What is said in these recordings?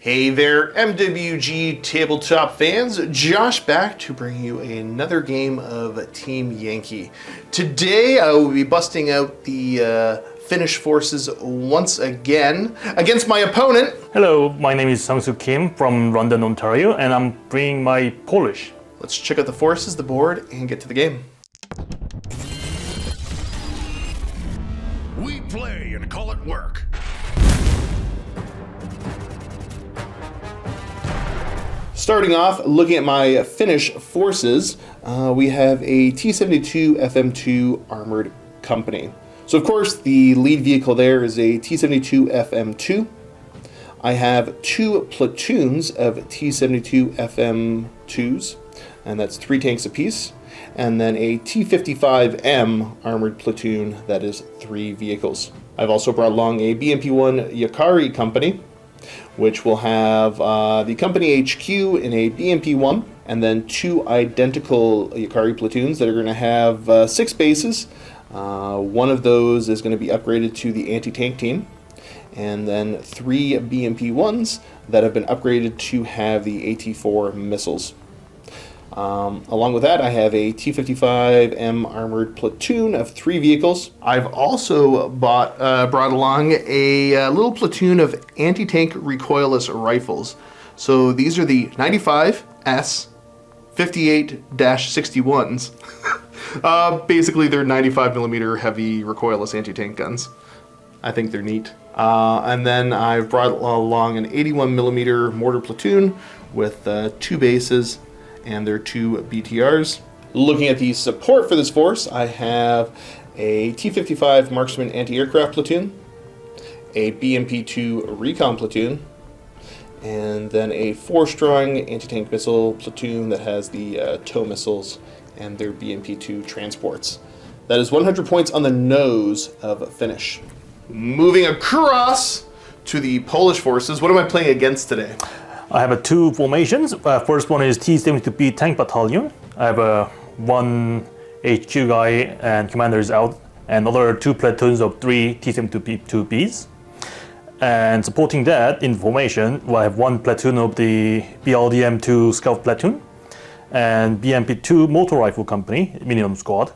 Hey there, MWG tabletop fans. Josh back to bring you another game of Team Yankee. Today I will be busting out the Finnish forces once again against my opponent. Hello, my name is Sungsoo Kim from London, Ontario, and I'm bringing my Polish. Let's check out the forces, the board, and get to the game. We play and call it work. Starting off, looking at my Finnish forces, we have a T-72 FM2 armored company. So of course, the lead vehicle there is a T-72 FM2. I have two platoons of T-72 FM2s, and that's 3 tanks apiece, and then a T-55M armored platoon that is 3 vehicles. I've also brought along a BMP-1 Yankee company, which will have the company HQ in a BMP-1, and then 2 identical Yankee platoons that are going to have 6 bases. One of those is going to be upgraded to the anti-tank team, and then 3 BMP-1s that have been upgraded to have the AT-4 missiles. Along with that, I have a T-55M armored platoon of 3 vehicles. I've also brought along a little platoon of anti-tank recoilless rifles. So these are the 95S 58-61s. Basically, they're 95mm heavy recoilless anti-tank guns. I think they're neat. And then I've brought along an 81mm mortar platoon with 2 bases and their 2 BTRs. Looking at the support for this force, I have a T-55 Marksman Anti-Aircraft Platoon, a BMP-2 Recon Platoon, and then a 4-strong anti-tank missile platoon that has the tow missiles and their BMP-2 transports. That is 100 points on the nose of Finnish. Moving across to the Polish forces, what am I playing against today? I have 2 formations. First one is T-72B Tank Battalion. I have 1 HQ guy and commander is out, and other 2 platoons of 3 T-72B2Bs. And supporting that in formation, I have 1 platoon of the BLDM-2 Scout Platoon and BMP-2 Motor Rifle Company, Minimum Squad,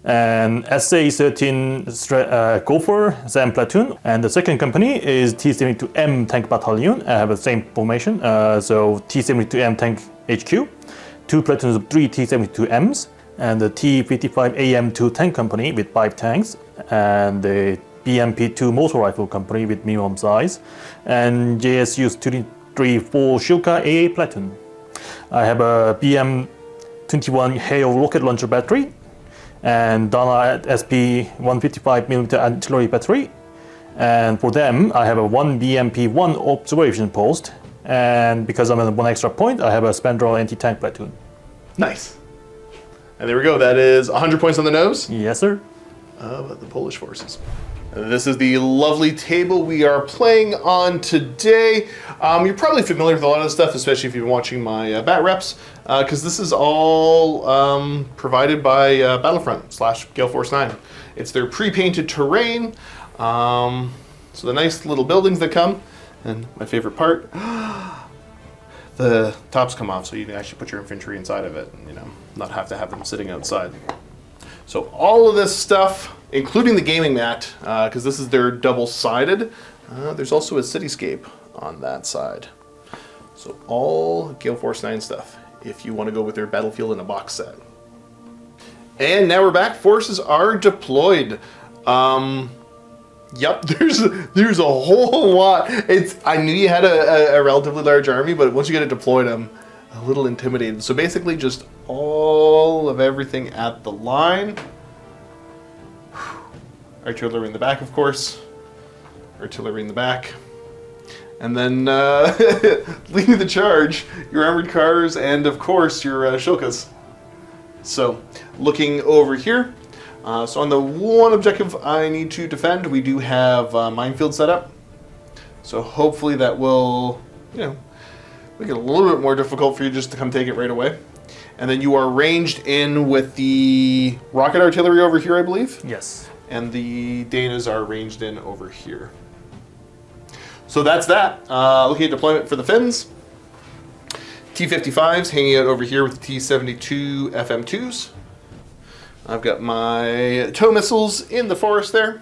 and SA-13 Gopher SAM Platoon, and the second company is T-72M Tank Battalion. I have the same formation, so T-72M Tank HQ, 2 platoons of 3 T-72Ms, and the T-55AM2 Tank Company with 5 tanks, and the BMP-2 Motor Rifle Company with minimum size, and JSU's 234 Shilka AA Platoon. I have a BM-21 Hail Rocket Launcher Battery, and Dana SP 155mm artillery battery, and for them I have a 1 BMP-1 observation post, and because I'm at 1 extra point, I have a Spandrel anti-tank platoon. Nice. And there we go. That is 100 points on the nose. Yes, sir. Of the Polish forces. This is the lovely table we are playing on today. You're probably familiar with a lot of this stuff, especially if you've been watching my bat reps, because this is all provided by Battlefront / Gale Force 9. It's their pre-painted terrain, so the nice little buildings that come, and my favorite part, the tops come off so you can actually put your infantry inside of it, and not have to have them sitting outside. So all of this stuff, including the gaming mat, because this is their double-sided, there's also a cityscape on that side. So all Gale Force 9 stuff, if you want to go with their Battlefield in a box set. And now we're back. Forces are deployed. Yep, there's a whole lot. I knew you had a relatively large army, but once you get it deployed, I'm a little intimidated. So basically just all of everything at the line. Artillery in the back, of course. Artillery in the back. And then leading the charge, your armored cars and, of course, your Shilkas. So looking over here. So on the one objective I need to defend, we do have minefield set up. So hopefully that will, make it a little bit more difficult for you just to come take it right away. And then you are ranged in with the rocket artillery over here, I believe. Yes. And the Danas are ranged in over here. So that's that. Looking at deployment for the Finns. T-55s hanging out over here with the T-72 FM2s. I've got my tow missiles in the forest there.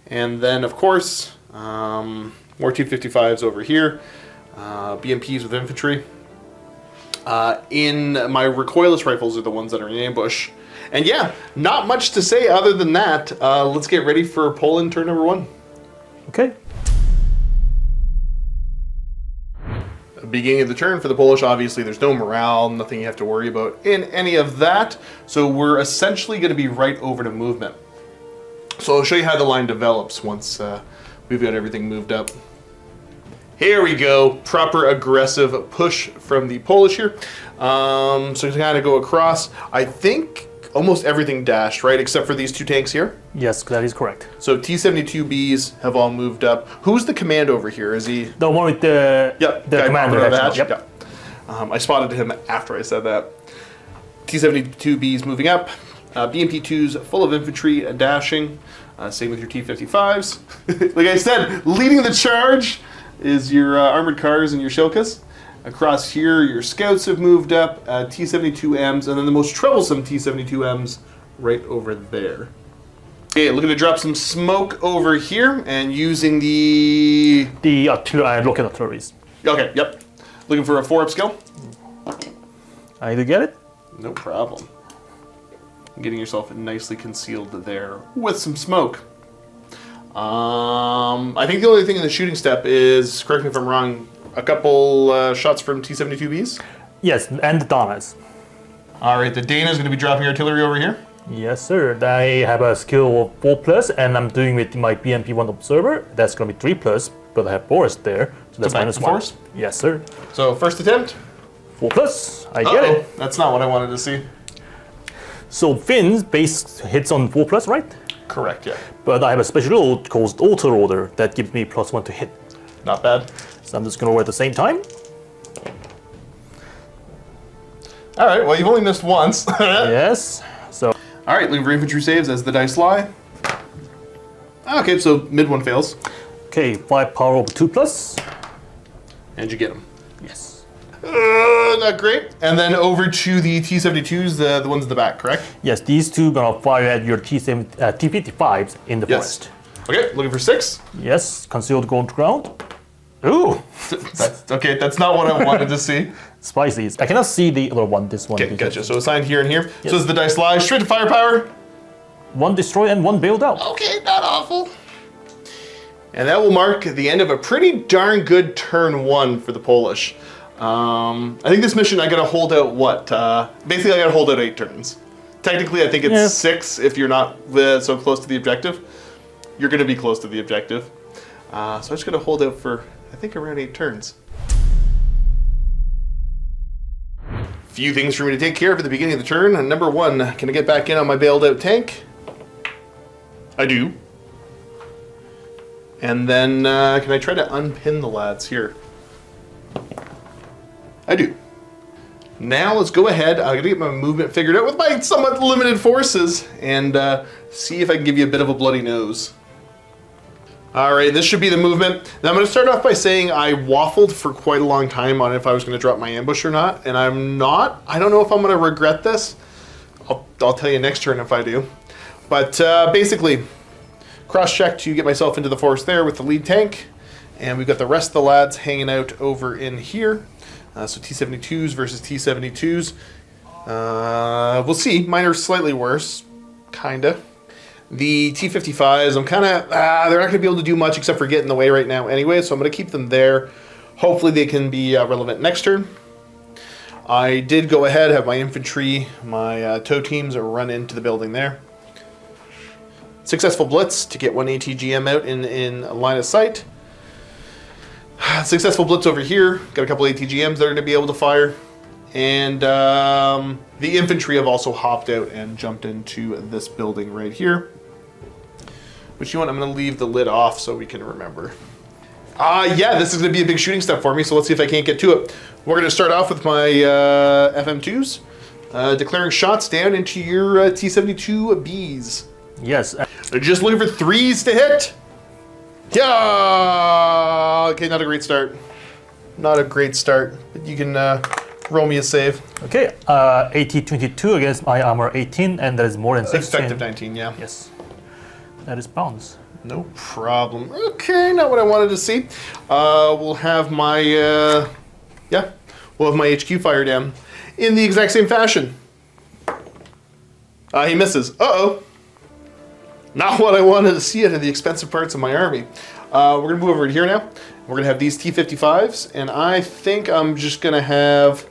And then, of course, more T-55s over here. BMPs with infantry. In my recoilless rifles are the ones that are in ambush. And yeah, not much to say other than that. Let's get ready for Poland turn number 1. Okay. Beginning of the turn for the Polish, obviously there's no morale, nothing you have to worry about in any of that. So we're essentially going to be right over to movement. So I'll show you how the line develops once we've got everything moved up. Here we go, proper aggressive push from the Polish here. So to kind of go across, I think almost everything dashed, right? Except for these 2 tanks here. Yes, that is correct. So T-72Bs have all moved up. Who's the command over here? Is he? The one with the Guy commander on the hatch. hatch. Yep. Yeah. I spotted him after I said that. T-72Bs moving up. BMP-2s full of infantry dashing. Same with your T-55s. Like I said, leading the charge is your armored cars and your Shilkas. Across here, your scouts have moved up, T-72Ms, and then the most troublesome T-72Ms right over there. Okay, looking to drop some smoke over here and using the rocket artilleries. Okay, yep. Looking for a 4-up skill? I do get it. No problem. Getting yourself nicely concealed there with some smoke. I think the only thing in the shooting step is, correct me if I'm wrong, a couple shots from T-72Bs? Yes, and the Danas. All right, the Dana's going to be dropping artillery over here. Yes, sir. I have a skill of 4+, and I'm doing with my BMP-1 observer. That's going to be 3+, but I have Forest there, so that's back -1. to force? Yes, sir. So first attempt. 4+. I get it. That's not what I wanted to see. So Finn's base hits on 4+, right? Correct, yeah. But I have a special rule called Auto Roller that gives me +1 to hit. Not bad. So I'm just going to roll at the same time. All right, well, you've only missed once. Yes. So All right, looking for infantry saves as the dice lie. Okay, so mid one fails. okay, 5 power over 2+. And you get them. Yes. Not great. And then over to the T-72s, the ones in the back, correct? Yes, these two gonna fire at your T-55s in the forest. Okay, looking for 6. Yes, concealed gold ground. Ooh, Okay, that's not what I wanted to see. spicy. I cannot see the other one, this one. Okay, because gotcha. So assigned here and here. So as the dice lie, straight to firepower. 1 destroyed and 1 bailed out. Okay, not awful. And that will mark the end of a pretty darn good turn 1 for the Polish. I think this mission I gotta hold out what? Basically I gotta hold out 8 turns. Technically I think it's 6 if you're not so close to the objective. You're gonna be close to the objective. So I just gotta hold out for, I think, around 8 turns. Few things for me to take care of at the beginning of the turn. Number 1, can I get back in on my bailed out tank? I do. And then can I try to unpin the lads here? I do. Now let's go ahead. I'm gonna get my movement figured out with my somewhat limited forces and see if I can give you a bit of a bloody nose. All right, this should be the movement. Now I'm gonna start off by saying I waffled for quite a long time on if I was gonna drop my ambush or not, and I'm not. I don't know if I'm gonna regret this. I'll tell you next turn if I do. But basically, cross-check to get myself into the forest there with the lead tank, and we've got the rest of the lads hanging out over in here. So T-72s versus T-72s. We'll see. Mine are slightly worse, kinda. The T-55s, I'm kinda, they're not gonna be able to do much except for get in the way right now anyway, so I'm gonna keep them there. Hopefully they can be relevant next turn. I did go ahead, have my infantry, my tow teams run into the building there. Successful blitz to get 1 ATGM out in line of sight. Successful blitz over here. Got a couple ATGMs that are going to be able to fire. And the infantry have also hopped out and jumped into this building right here. But you know what? I'm going to leave the lid off so we can remember. Yeah, this is going to be a big shooting step for me, so let's see if I can't get to it. We're going to start off with my FM2s. Declaring shots down into your T-72Bs. Yes. They're just looking for 3s to hit. Yeah! Okay, not a great start. Not a great start. But you can roll me a save. Okay, AT 22 against my armor 18, and that is more than 16. Effective 19, yeah. Yes. That is bounce. No problem. Okay, not what I wanted to see. We'll have my, we'll have my HQ fire down in the exact same fashion. He misses. Uh-oh. Not what I wanted to see out of the expensive parts of my army. We're going to move over here now. We're going to have these T-55s, and I think I'm just going to have...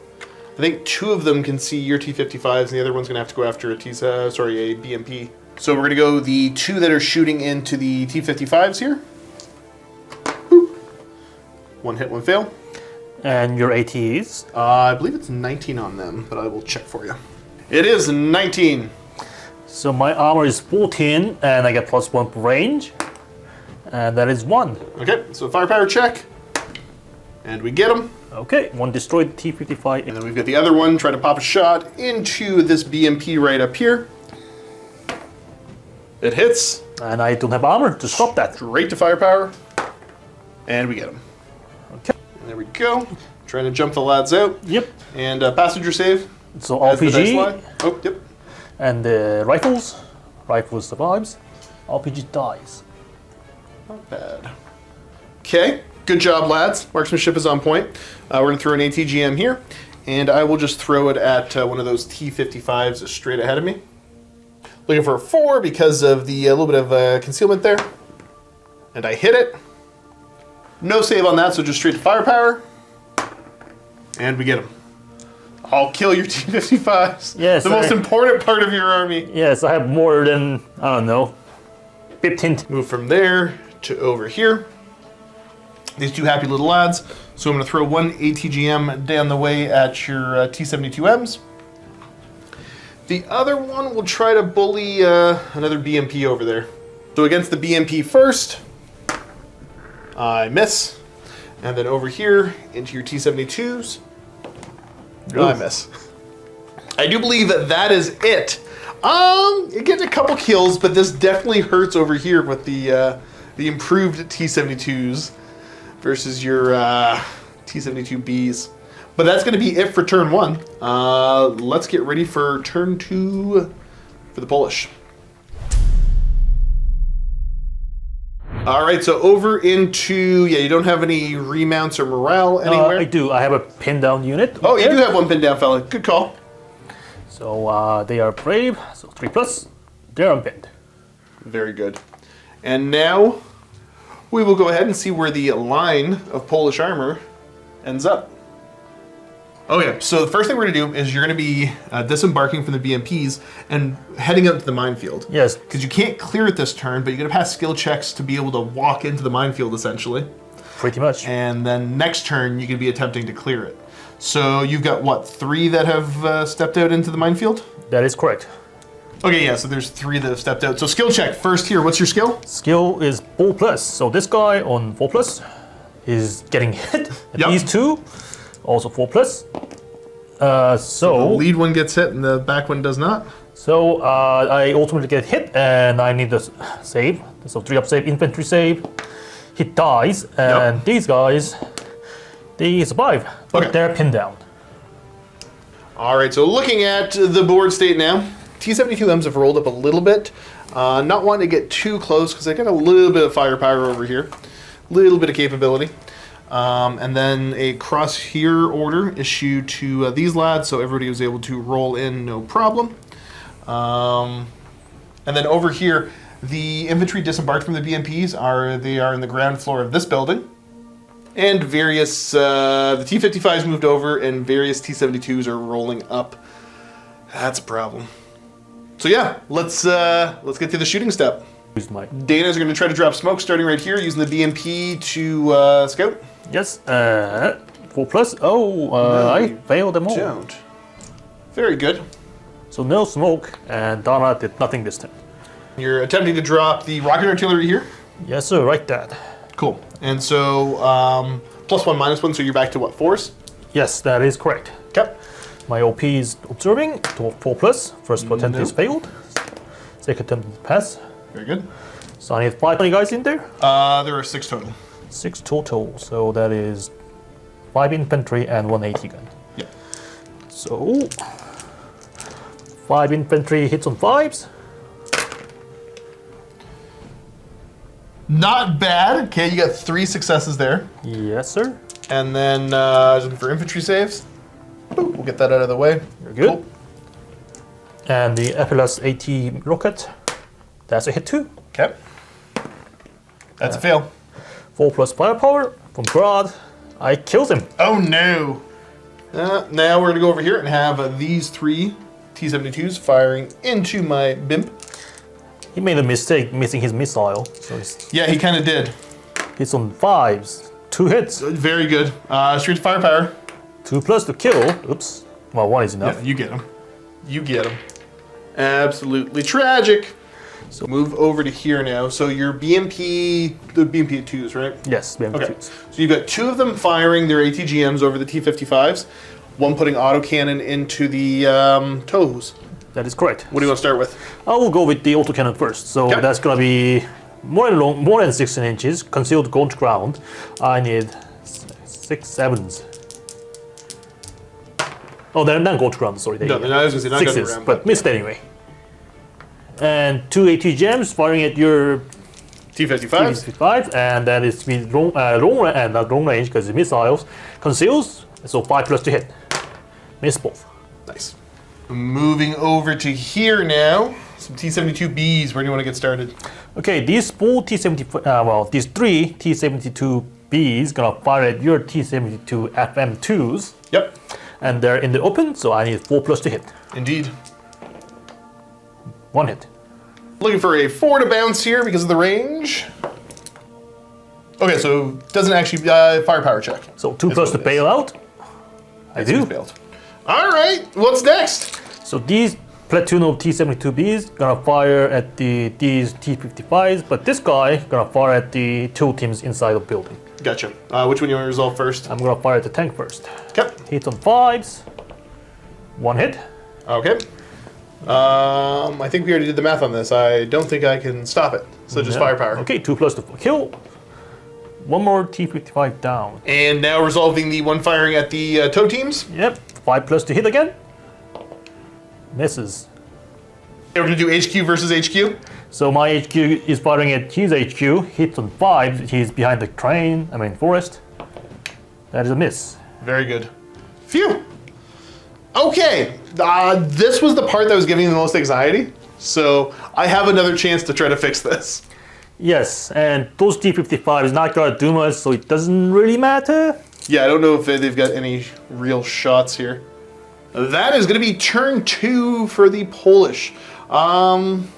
I think 2 of them can see your T-55s, and the other one's going to have to go after a BMP. So we're going to go the 2 that are shooting into the T-55s here. Boop. 1 hit, 1 fail. And your AT is? I believe it's 19 on them, but I will check for you. It is 19. So my armor is 14, and I get +1 for range. And that is 1. Okay, so firepower check. And we get them. Okay, 1 destroyed T-55. And then we've got the other one trying to pop a shot into this BMP right up here. It hits. And I don't have armor to stop that. Straight to firepower. And we get him. Okay. And there we go. Trying to jump the lads out. Yep. And passenger save. So As the dice RPG. lie. Oh, yep. And the rifles. Rifles survives. RPG dies. Not bad. Okay. Good job, lads. Marksmanship is on point. We're going to throw an ATGM here. And I will just throw it at one of those T-55s straight ahead of me. Looking for a 4 because of the little bit of concealment there. And I hit it. No save on that, so just straight to firepower. And we get him. I'll kill your T-55s. Yes, the most important part of your army. Yes, I have more than, I don't know, 15. Move from there to over here. These 2 happy little lads. So I'm going to throw 1 ATGM down the way at your T-72Ms. The other one will try to bully another BMP over there. So against the BMP first, I miss. And then over here into your T-72s, I miss. I do believe that that is it. It gets a couple kills, but this definitely hurts over here with the improved T-72s versus your T-72Bs. But that's going to be it for turn 1. Let's get ready for turn 2 for the Polish. All right, so over into, you don't have any remounts or morale anywhere? I do. I have a pin down unit. Oh, you do have 1 pinned down, fella. Good call. So they are brave, so 3+. They're unpinned. Very good. And now we will go ahead and see where the line of Polish armor ends up. Okay, so the first thing we're going to do is you're going to be disembarking from the BMPs and heading up to the minefield. Yes. Because you can't clear it this turn, but you're going to pass skill checks to be able to walk into the minefield, essentially. Pretty much. And then next turn, you can be attempting to clear it. So you've got, what, 3 that have stepped out into the minefield? That is correct. Okay, yeah, so there's 3 that have stepped out. So skill check first here. What's your skill? Skill is 4+. So this guy on 4+ is getting hit. Yep. These 2, also 4+. So the lead one gets hit and the back one does not? So I ultimately get hit and I need to save. So 3-up save, infantry save. He dies, and these guys, they survive, but they're pinned down. All right, so looking at the board state now, T-72Ms have rolled up a little bit. Not wanting to get too close because they got a little bit of firepower over here, a little bit of capability. And then a cross here order issued to these lads, so everybody was able to roll in no problem. And then over here, the infantry disembarked from the BMPs they are in the ground floor of this building. And various, the T-55s moved over and various T-72s are rolling up. That's a problem. So yeah, let's get to the shooting step. Dana's going to try to drop smoke starting right here using the BMP to scout. Yes, 4+. Oh, no, I failed them all. Don't. Very good. So no smoke, and Donna did nothing this time. You're attempting to drop the rocket artillery here? Yes, sir, right that. Cool. And so, +1, -1, so you're back to what, 4s? Yes, that is correct. Okay. My OP is observing, to 4+. First attempt is failed. Second attempt is pass. Very good. So I need 520 guys in there. There are 6 total. 6 total. So that is 5 infantry and 1 AT gun. Yeah. So 5 infantry hits on 5s. Not bad. Okay, you got 3 successes there. Yes, sir. And then for infantry saves. We'll get that out of the way. You're good. Cool. And the FLS AT rocket, that's a hit too. Okay. That's a fail. 4 plus firepower from Grad. I killed him. Oh no. Now we're gonna go over here and have these 3 T-72s firing into my BIMP. He made a mistake missing his missile. So Yeah, he kind of did. hits on 5s. 2 hits. Very good. Straight firepower. 2 plus to kill. Oops. Well, 1 is enough. Yeah, you get him. You get him. Absolutely tragic. So move over to here now. So your BMP, the BMP at 2s, right? Yes, BMP Okay. 2s. So you've got 2 of them firing their ATGMs over the T-55s. 1 putting autocannon into the toes. That is correct. What do you want to start with? I will go with the autocannon first. So Okay. that's gonna be more than 16 inches, concealed ground. I need 6 7s. Oh, they're not gold ground, sorry. No, I was going to say not going 6s, around. but missed anyway. And 2 AT gems firing at your T-55s. T-55, and that is with long and not long range because it's missiles. Conceals, so 5 plus to hit. Miss both. Nice. Moving over to here now. Some T-72Bs. Where do you want to get started? Okay, these 4 T-70, these 3 T-72Bs gonna fire at your T-72 FM2s, Yep. and they're in the open, so I need 4 plus to hit. Indeed. 1 hit. Looking for a 4 to bounce here because of the range. Okay, so doesn't actually firepower check. So 2 That's plus to what it is. bail out. I So he's do. bailed. All right, what's next? So these platoon of T-72Bs gonna fire at these T-55s, but this guy gonna fire at the 2 teams inside the building. Gotcha. Which one you want to resolve first? I'm gonna fire at the tank first. Okay. Hit on 5s. 1 hit. Okay. I think we already did the math on this. I don't think I can stop it. So just Yeah. firepower. Okay, 2 plus to kill. 1 more T-55 down. And now resolving the one firing at the tow teams. Yep, 5 plus to hit again. Misses. Okay, we're gonna do HQ versus HQ. So my HQ is firing at his HQ. Hits on 5. He's behind the forest. That is a miss. Very good. Phew. Okay, this was the part that was giving me the most anxiety. So I have another chance to try to fix this. Yes, and those T-55 is not gonna do much, so it doesn't really matter. Yeah, I don't know if they've got any real shots here. That is going to be turn 2 for the Polish. Kind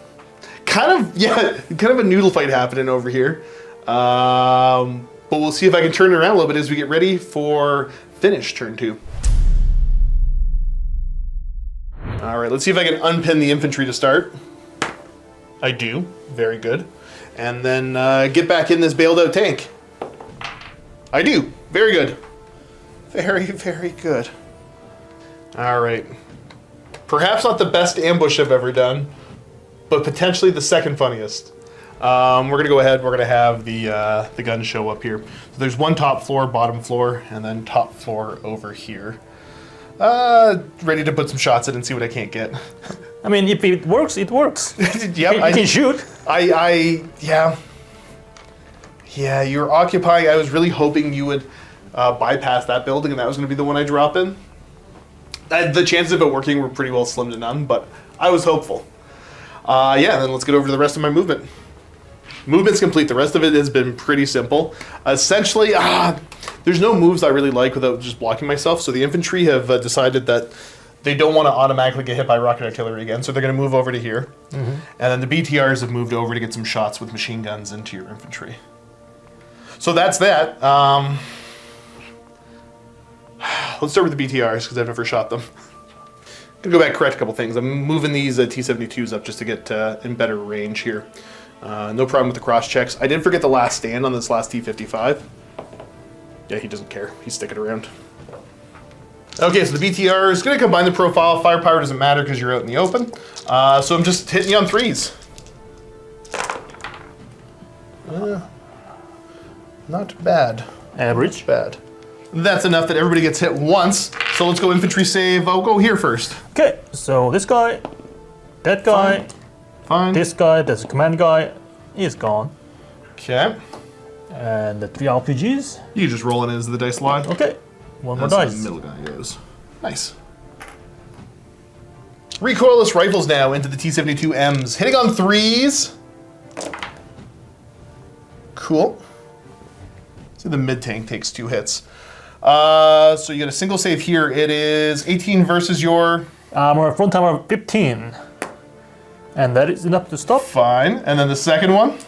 of a noodle fight happening over here. But we'll see if I can turn it around a little bit as we get ready for finish turn 2. All right, let's see if I can unpin the infantry to start. I do. Very good. And then get back in this bailed out tank. I do. Very good. Very, very good. All right. Perhaps not the best ambush I've ever done, but potentially the second funniest. We're gonna go ahead. We're gonna have the gun show up here. So there's one top floor, bottom floor, and then top floor over here. Ready to put some shots in and see what I can't get. I mean, if it works, it works. Yep, You can shoot. Yeah, you were occupying. I was really hoping you would bypass that building, and that was going to be the one I drop in. The chances of it working were pretty well slim to none, but I was hopeful. Then let's get over to the rest of my movement. Movement's complete. The rest of it has been pretty simple. Essentially, there's no moves I really like without just blocking myself, so the infantry have decided that they don't want to automatically get hit by rocket artillery again, so they're going to move over to here. Mm-hmm. And then the BTRs have moved over to get some shots with machine guns into your infantry. So that's that. Let's start with the BTRs, because I've never shot them. I'm going to go back and correct a couple things. I'm moving these T-72s up just to get in better range here. No problem with the cross checks. I did forget the last stand on this last T-55. Yeah, he doesn't care. He's sticking around. Okay, so the BTR is going to combine the profile. Firepower doesn't matter because you're out in the open. So I'm just hitting you on 3s. Not bad. Average. Bad. That's enough that everybody gets hit once. So let's go infantry save. I'll go here first. Okay, so this guy, that guy, Fine. this guy, that's the command guy, is gone. Okay. And the 3 RPGs. You just roll it as the dice line. Okay, one more That's dice. the middle guy goes. Nice. Recoilless rifles now into the T-72Ms. Hitting on 3s. Cool. See, the mid-tank takes 2 hits. So you get a single save here. It is 18 versus your... Armor, front armor 15. And that is enough to stop. Fine. And then the second one.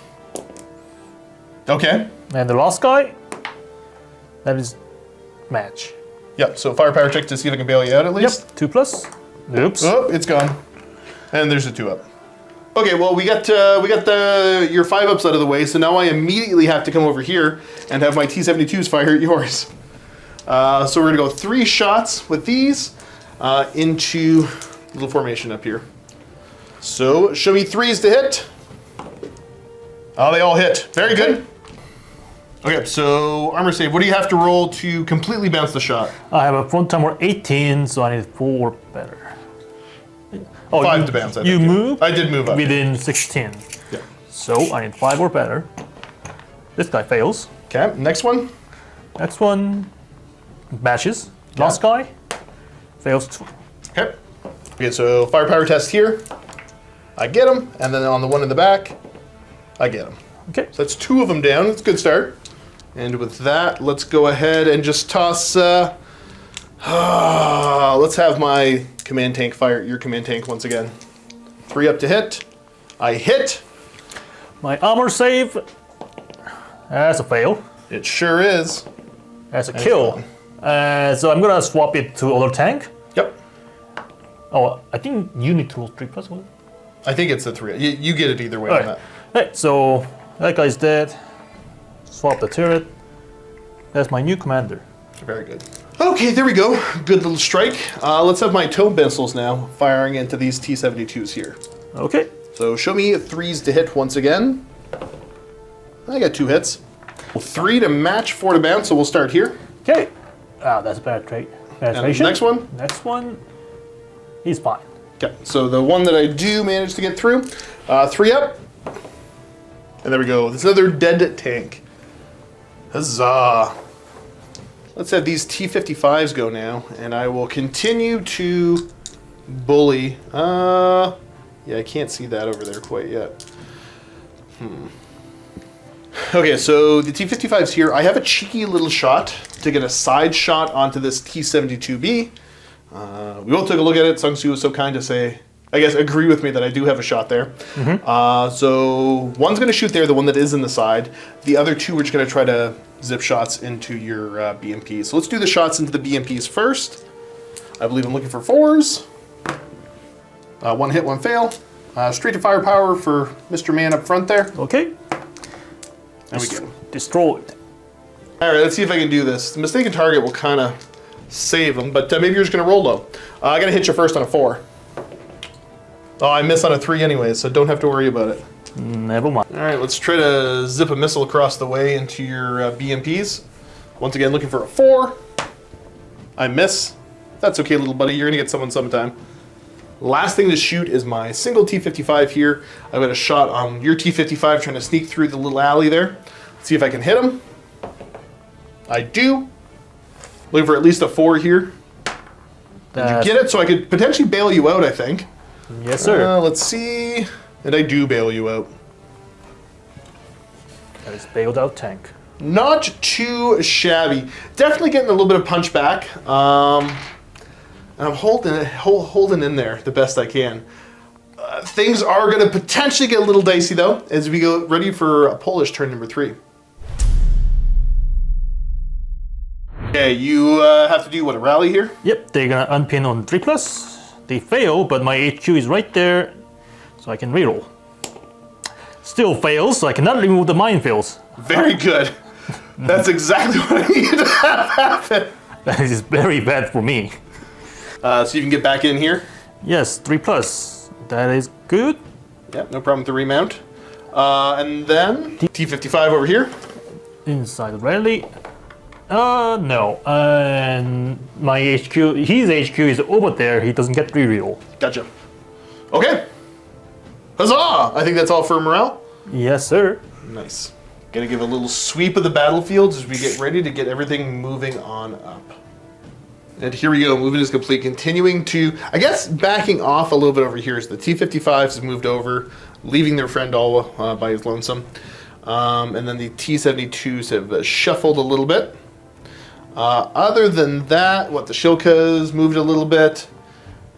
Okay. And the last guy, that is match. Yep, so firepower check to see if I can bail you out at least. Yep, 2 plus. Oops. Oh, it's gone. And there's a 2 up. Okay, well we got your 5 ups out of the way, so now I immediately have to come over here and have my T-72s fire at yours. So we're gonna go 3 shots with these into little formation up here. So show me 3s to hit. Oh, they all hit. Very good. Okay, so armor save. What do you have to roll to completely bounce the shot? I have a front armor 18, so I need 4 better. Oh, 5 to bounce. I you think, yeah. move I did move up. within 16. Yeah. So I need 5 or better. This guy fails. Okay, next one. Next one matches. Last guy fails too. Okay. Okay, so firepower test here. I get him, and then on the one in the back, I get him. Okay. So that's 2 of them down. That's a good start. And with that, let's go ahead and just toss. Let's have my command tank fire at your command tank once again. 3 up to hit. I hit. My armor save. That's a fail. It sure is. That's a kill. So I'm gonna swap it to other tank. Yep. Oh, I think you need to roll 3 plus 1. I think it's a 3. You get it either way All on right. that. Hey, so that guy's dead. Swap the turret. That's my new commander. Very good. Okay, there we go. Good little strike. Let's have my tow missiles now firing into these T-72s here. Okay. So show me 3s to hit once again. I got 2 hits. 3 to match, 4 to bounce, so we'll start here. Okay. Ah, that's a bad trait. Bad And station. next one? Next one. He's fine. Okay, so the one that I do manage to get through, 3 up. And there we go. This another dead tank. Huzzah. Let's have these T-55s go now, and I will continue to bully. Yeah, I can't see that over there quite yet. Okay, so the T-55s here, I have a cheeky little shot to get a side shot onto this T-72B. We both took a look at it. Sungsoo was so kind to say, I guess, agree with me that I do have a shot there. So one's going to shoot there, the one that is in the side. The other 2 we're just going to try to zip shots into your BMPs. So let's do the shots into the BMPs first. I believe I'm looking for 4s. 1 hit, 1 fail. Straight to firepower for Mr. Man up front there. Okay. And we get him. Destroyed. All right, let's see if I can do this. The mistaken target will kind of save him, but maybe you're just going to roll low. I got to hit you first on a 4. Oh, I miss on a 3 anyway, so don't have to worry about it. Never mind. All right, let's try to zip a missile across the way into your BMPs. Once again, looking for a 4. I miss. That's okay, little buddy. You're going to get someone sometime. Last thing to shoot is my single T-55 here. I've got a shot on your T-55 trying to sneak through the little alley there. Let's see if I can hit him. I do. Looking for at least a 4 here. Did you get it? So I could potentially bail you out, I think. Yes, sir. Let's see. And I do bail you out. That is bailed out tank. Not too shabby. Definitely getting a little bit of punch back. And I'm holding in there the best I can. Things are going to potentially get a little dicey though, as we go ready for a Polish turn number 3. Okay, you have to do what, a rally here? Yep, they're gonna unpin on 3 plus. They fail, but my HQ is right there, so I can reroll. Still fails, so I cannot remove the minefields. Very good. That's exactly what I needed to have happen. That is very bad for me. So you can get back in here. Yes, 3 plus. That is good. Yeah, no problem with the remount. And then T-55 over here. Inside the rally. No. And my HQ, his HQ is over there. He doesn't get reroll. Gotcha. Okay. Huzzah! I think that's all for morale. Yes, sir. Nice. Gonna give a little sweep of the battlefield as we get ready to get everything moving on up. And here we go, movement is complete. Continuing to, I guess, backing off a little bit over here as the T-55s have moved over, leaving their friend all by his lonesome. And then the T-72s have shuffled a little bit. Other than that, the Shilkas moved a little bit.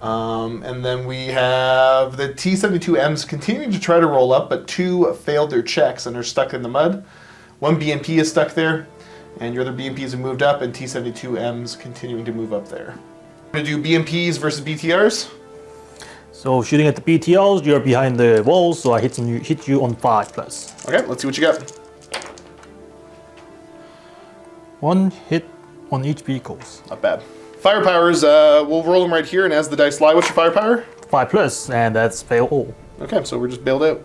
And then we have the T-72Ms continuing to try to roll up, but 2 failed their checks and are stuck in the mud. 1 BMP is stuck there, and your other BMPs have moved up, and T-72Ms continuing to move up there. We're going to do BMPs versus BTRs. So shooting at the BTLs, you're behind the walls, so I hit you on 5+. Okay, let's see what you got. 1 hit on each vehicles. Not bad. Firepowers, we'll roll them right here, and as the dice lie, what's your firepower? 5+, and that's fail all. Okay, so we're just bailed out.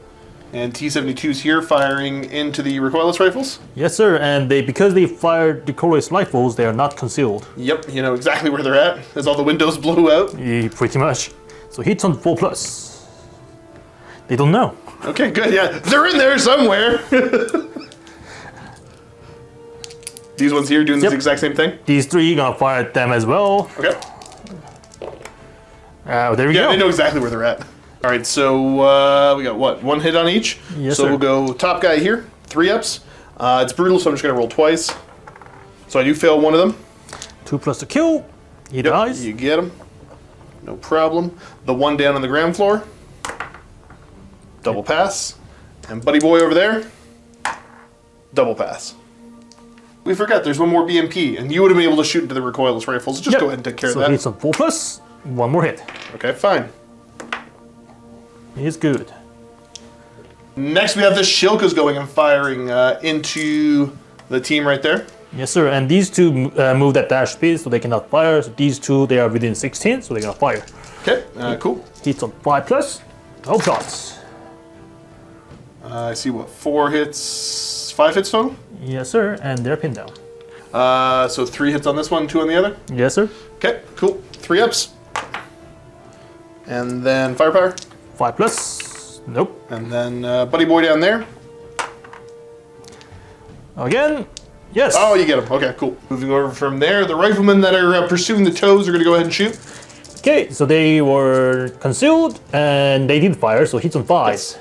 And T-72's here firing into the recoilless rifles. Yes, sir, and because they fired the recoilless rifles, they are not concealed. Yep, you know exactly where they're at, as all the windows blow out. Yeah, pretty much. So hits on 4+. They don't know. Okay, good, yeah. They're in there somewhere. These ones here doing this exact same thing? These 3 gonna fire at them as well. Okay. There we go. Yeah, they know exactly where they're at. All right, so we got what? 1 hit on each? Yes, so sir. we'll go top guy here, 3 ups. It's brutal, so I'm just gonna roll twice. So I do fail one of them. 2+ to kill. He dies. You get him. No problem. The one down on the ground floor. Double pass. And buddy boy over there. Double pass. We forgot there's 1 more BMP, and you would have been able to shoot into the recoilless rifles. Just go ahead and take care of that. So hits on 4+, 1 more hit. Okay, fine. He's good. Next, we have the Shilkas going and firing into the team right there. Yes, sir. And these 2 move at dash speed, so they cannot fire. So these 2, they are within 16, so they're gonna fire. Okay, cool. Hits on 5+, no shots. I see what, 4 hits, 5 hits total? Yes, sir. And they're pinned down. So 3 hits on this one, 2 on the other? Yes, sir. Okay, cool. 3 ups. And then firepower. 5+, nope. And then buddy boy down there. Again, yes. Oh, you get him. Okay, cool. Moving over from there, the riflemen that are pursuing the toes are going to go ahead and shoot. Okay, so they were concealed and they did fire, so hits on 5. Yes.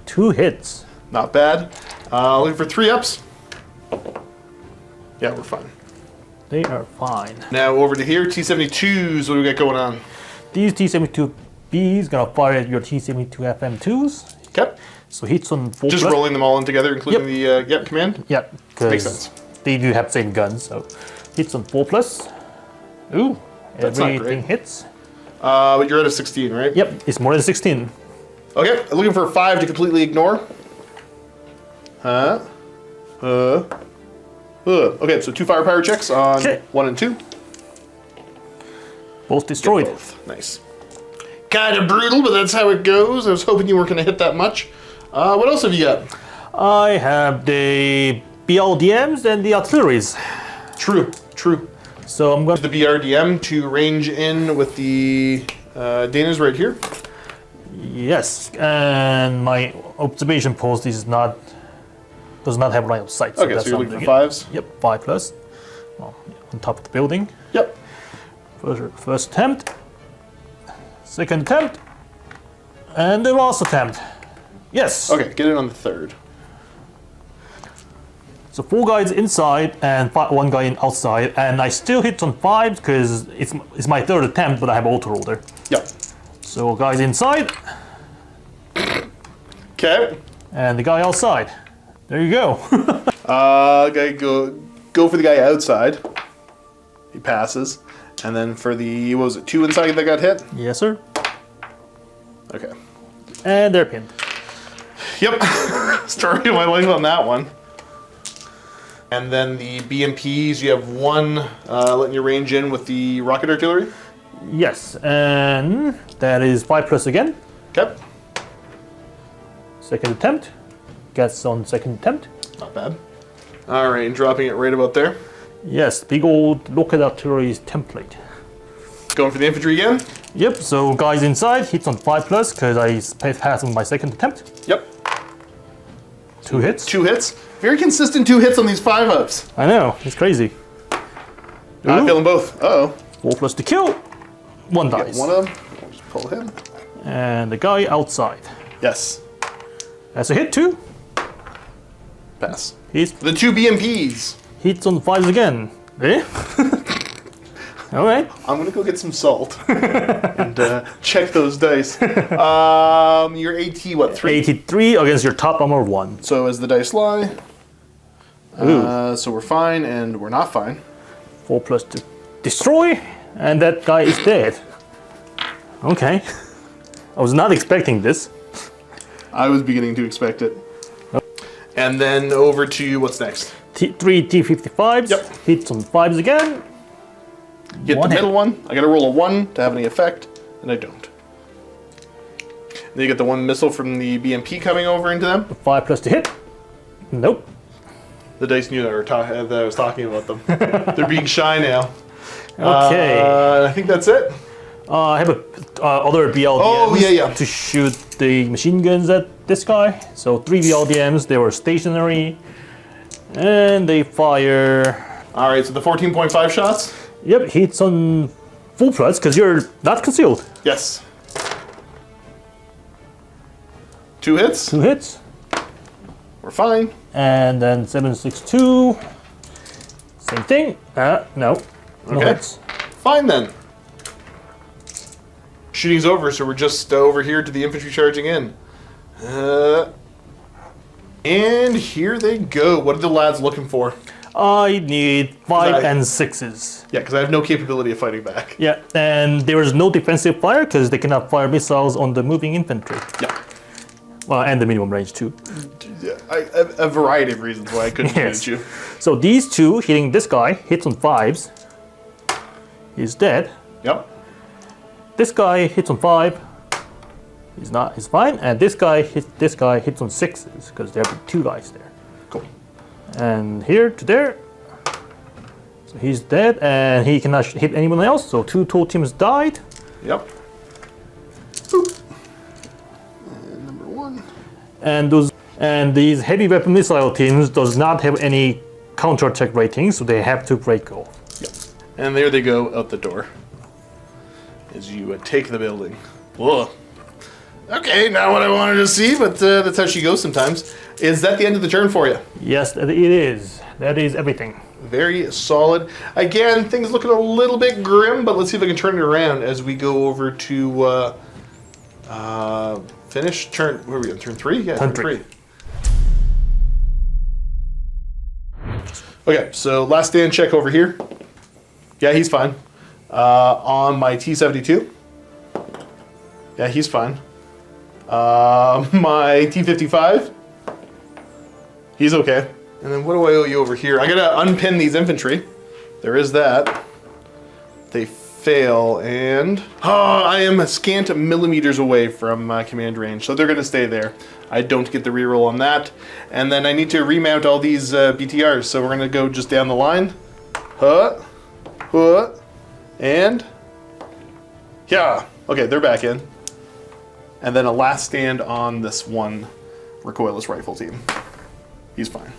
2 hits. Not bad. Looking for 3 ups. Yeah, we're fine. They are fine. Now over to here, T-72s. What do we got going on? These T-72Bs gonna fire at your T-72FM2s. Okay. So hits on 4+. Just rolling them all in together, including the command? Yep. Makes sense. They do have same guns, so hits on 4+. Ooh, That's not everything great. hits. But you're at a 16, right? Yep, it's more than 16. Okay, looking for a 5 to completely ignore. Okay, so 2 firepower checks on 1 and 2. Both destroyed. Both. Nice. Kind of brutal, but that's how it goes. I was hoping you weren't going to hit that much. What else have you got? I have the BLDMs and the artilleries. True. So I'm going The BRDM to range in with the Danas right here. Yes, and my observation post does not have line of sight. Okay, so you're looking for 5s? Yep, 5+. Well, on top of the building. Yep. First attempt, second attempt, and the last attempt. Yes. Okay, get it on the 3rd. So 4 guys inside and 1 guy outside, and I still hit on 5 because it's my 3rd attempt, but I have auto roller. Yep. So guys inside. Okay. And the guy outside. There you go. Okay, go for the guy outside. He passes. And then for the, what was it, 2 inside that got hit? Yes, sir. Okay. And they're pinned. Yep. Story of my life on that one. And then the BMPs, you have 1 letting you range in with the rocket artillery. Yes, and that is 5+ again. Okay. Second attempt. Gets on second attempt. Not bad. All right, and dropping it right about there. Yes, big old rocket artillery template. Going for the infantry again. Yep, so guys inside, hits on 5+, because I passed on my second attempt. Yep. 2 hits. 2 hits. Very consistent 2 hits on these 5-ups. I know, it's crazy. I'm feeling both. Uh-oh. 4+ to kill. 1 Get dies. one of them. I'll just pull him. And the guy outside. Yes. That's a hit too. Pass. He's The 2 BMPs. hits on 5s again. Eh? Alright. I'm gonna go get some salt and check those dice. Your AT, what, 3? 83 against your top armor 1. So as the dice lie. So we're fine and we're not fine. 4+ to destroy, and that guy is dead. Okay. I was not expecting this. I was beginning to expect it. And then over to what's next? 3 T-55s. Yep. Hits on 5s again. Get One the hit. middle one. I gotta roll a 1 to have any effect, and I don't. Then you get the 1 missile from the BMP coming over into them. 5+ to hit. Nope. The dice knew that I was talking about them. They're being shy now. Okay. I think that's it. I have other BLDMs Oh, yeah. to shoot the machine guns at this guy. So 3 BLDMs, they were stationary, and they fire. All right, so the 14.5 shots. Yep, hits on full plus because you're not concealed. Yes. 2 hits. 2 hits, We're fine. and then 762. Same thing. No Okay. hits. Fine then. Shooting's over, so we're just over here to the infantry charging in. And here they go. What are the lads looking for? I need 5 Right. and 6s. Yeah, because I have no capability of fighting back. Yeah, and there is no defensive fire because they cannot fire missiles on the moving infantry. Yeah. Well, and the minimum range too. Yeah, a variety of reasons why I couldn't Yes. shoot you. So these two hitting this guy hits on 5s. He's dead. Yep. This guy hits on 5. He's fine. And this guy hits on 6s because there are 2 guys there. Cool. And here to there. So he's dead and he cannot hit anyone else. So 2 total teams died. Yep. Boop. And number 1. And these heavy weapon missile teams does not have any counterattack ratings, so they have to break off. Yep. And there they go out the door. As you take the building. Whoa. Okay, not what I wanted to see, but that's how she goes sometimes. Is that the end of the turn for you? Yes, it is. That is everything. Very solid. Again, things looking a little bit grim, but let's see if I can turn it around as we go over to finish turn. Where are we on? Turn 3? Yeah, turn 3. Okay, so last stand check over here. Yeah, he's fine. On my T-72. Yeah, he's fine. My T-55. He's okay. And then what do I owe you over here? I gotta unpin these infantry. There is that. They fail, and I am scant millimeters away from command range, so they're gonna stay there. I don't get the reroll on that. And then I need to remount all these BTRs, so we're gonna go just down the line. And yeah, okay, they're back in. And then a last stand on this one recoilless rifle team. He's fine.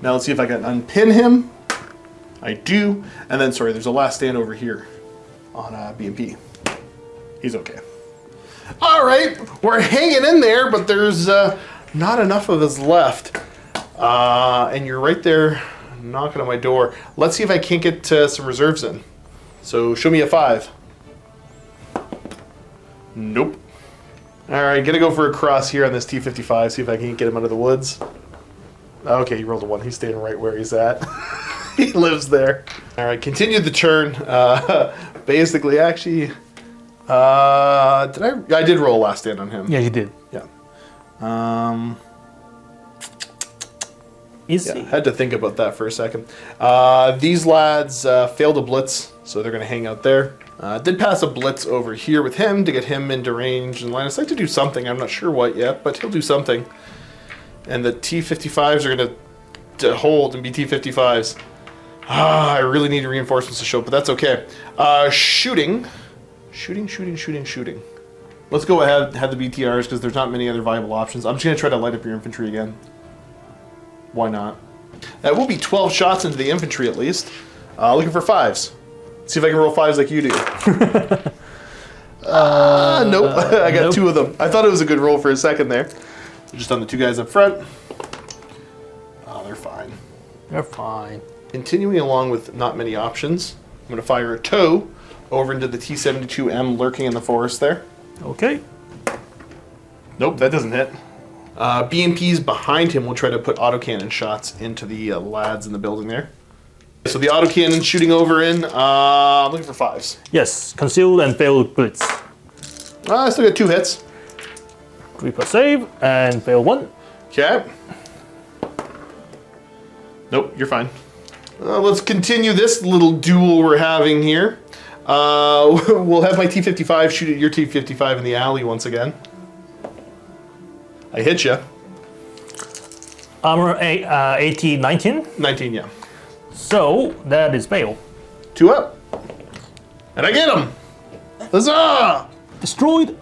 Now let's see if I can unpin him. I do. And then, sorry, there's a last stand over here on BMP. He's okay. All right, we're hanging in there, but there's not enough of us left. And you're right there knocking on my door. Let's see if I can't get some reserves in. So show me a 5. Nope. All right, gonna go for a cross here on this T-55, see if I can get him out of the woods. Okay, he rolled a 1. He's staying right where he's at. He lives there. All right, continue the turn. Basically, actually, I did roll a last stand on him. Yeah, you did. Yeah. Is Yeah, had to think about that for a second. These lads failed a blitz, so they're going to hang out there. Did pass a blitz over here with him to get him into range and line of sight to do something. I'm not sure what yet, but he'll do something. And the T-55s are going to hold and be T-55s. I really need reinforcements to show up, but that's okay. Shooting. Let's go ahead and have the BTRs because there's not many other viable options. I'm just going to try to light up your infantry again. Why not? That will be 12 shots into the infantry at least. Looking for 5s. See if I can roll 5s like you do. Nope. I got 2 of them. I thought it was a good roll for a second there. Just on the 2 guys up front. Oh, they're fine. They're fine. Continuing along with not many options, I'm going to fire a TOW over into the T-72M lurking in the forest there. Okay. Nope, that doesn't hit. BMPs behind him will try to put autocannon shots into the lads in the building there. So the autocannon shooting over in, I'm looking for 5s. Yes, concealed and failed blitz. I still got 2 hits. 3+ save and fail 1. Okay. Nope, you're fine. Let's continue this little duel we're having here. We'll have my T-55 shoot at your T-55 in the alley once again. I hit you. Armor AT 19. 19, yeah. So that is fail. 2 up. And I get him! Huzzah! Destroyed.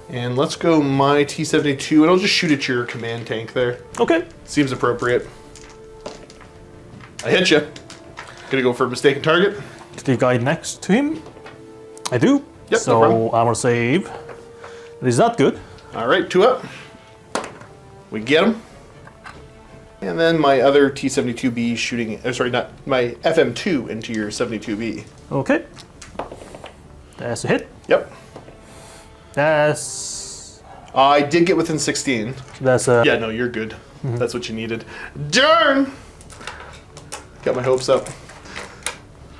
And let's go my T-72, and I'll just shoot at your command tank there. Okay. Seems appropriate. I hit you. Gonna go for a mistaken target. The guy next to him. I do. Yep, so no problem. armor save. That is not good. All right, 2 up. We get him. And then my other T-72B shooting, sorry, not my FM2 into your 72B. Okay. That's a hit. Yep. That's I did get within 16. a Yeah, no, you're good. That's what you needed. Darn! Got my hopes up.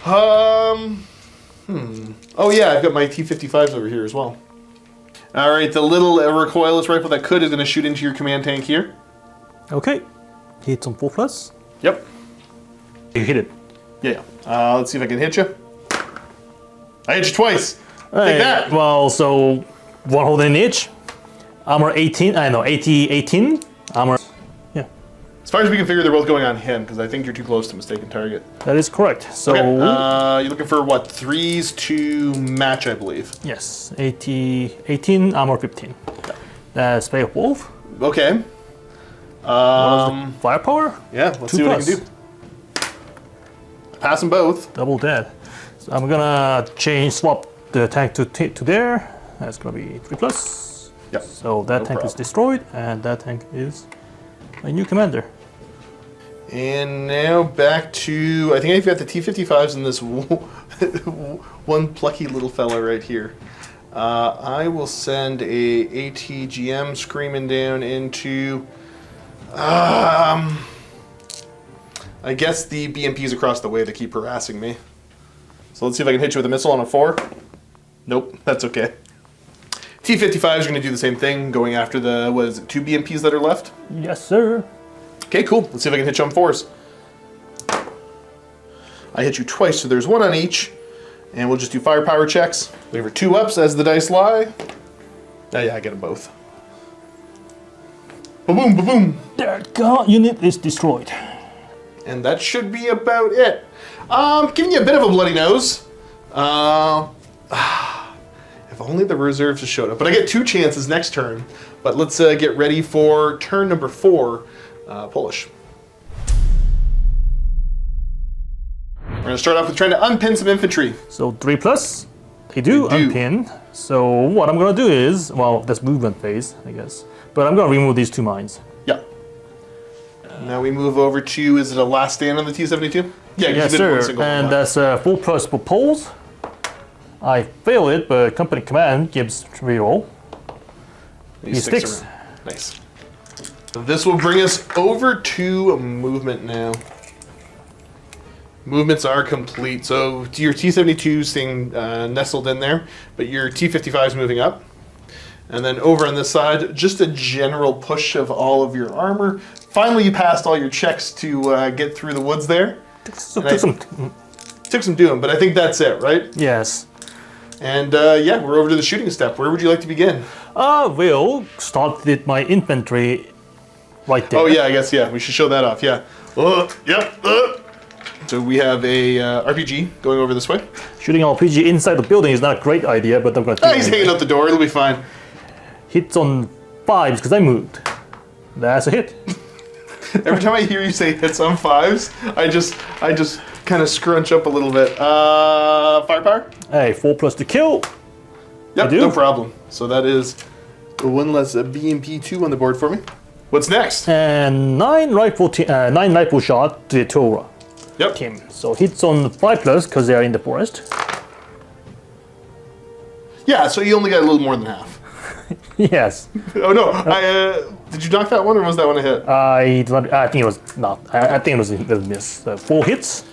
Oh yeah, I've got my T-55s over here as well. All right, the little recoilless rifle that could is going to shoot into your command tank here. Okay. Hit some 4+. Yep. You hit it. Yeah. Let's see if I can hit you. I hit you twice. Hey, Take that. Well, so one hole in each. Armor 18. I know 18. Armor. Yeah, As far as we can figure, they're both going on him because I think you're too close to mistaken target. that is correct. So Okay. You're looking for what? 3s to match, I believe. yes, 18. Armor 15. That's fail wolf. Okay. Firepower. Yeah. Let's 2+. see what I can do. Pass them both. Double dead. So I'm gonna swap the tank to there. That's gonna be 3+. Yep. So that tank is problem. destroyed, and that tank is a new commander. And now back to, I think I've got the T-55s in this one plucky little fella right here. I will send a ATGM screaming down into, I guess the BMPs across the way that keep harassing me. So let's see if I can hit you with a missile on a 4. Nope, that's okay. T-55 is going to do the same thing, going after the, 2 BMPs that are left? Yes, sir. Okay, cool. Let's see if I can hit you on 4s. I hit you twice, so there's 1 on each. And we'll just do firepower checks. Looking for 2 ups as the dice lie. Oh yeah, I get them both. Ba-boom, ba-boom. Their guard unit is destroyed. And that should be about it. Giving you a bit of a bloody nose. If only the reserves had showed up. But I get 2 chances next turn. But let's get ready for turn number 4, Polish. We're going to start off with trying to unpin some infantry. So 3+. They do unpin. So what I'm gonna do is, well, that's movement phase, I guess. But I'm gonna remove these 2 mines. Yeah. Now we move over to, is it a last stand on the T-72? Yeah, Yes, you did one sir. single And one. that's 4+ for poles. I fail it, but company command gives reroll. He sticks. around. Nice. So this will bring us over to movement now. Movements are complete. So your T-72 is staying nestled in there, but your T-55 is moving up. And then over on this side, just a general push of all of your armor. Finally, you passed all your checks to get through the woods there. So And Took some doing, but I think that's it, right? Yes. And yeah, we're over to the shooting step. Where would you like to begin? We'll start with my infantry right there. Oh yeah, I guess, yeah, we should show that off, yeah. Yep. So we have a RPG going over this way. Shooting RPG inside the building is not a great idea, but I'm going to do it He's anyway. hanging out the door, it'll be fine. Hits on 5s because I moved. That's a hit. Every time I hear you say hits on 5s, I just kind of scrunch up a little bit. Firepower? Hey, 4+ to kill. Yep, do. no problem. So that is one less BMP 2 on the board for me. What's next? And 9 rifle shot to the Torah Yep. team. So hits on 5+ because they are in the forest. Yeah, so you only got a little more than half. Yes. Oh no, did you knock that one or was that one a hit? I think it was not. I think it was a miss. 4 hits.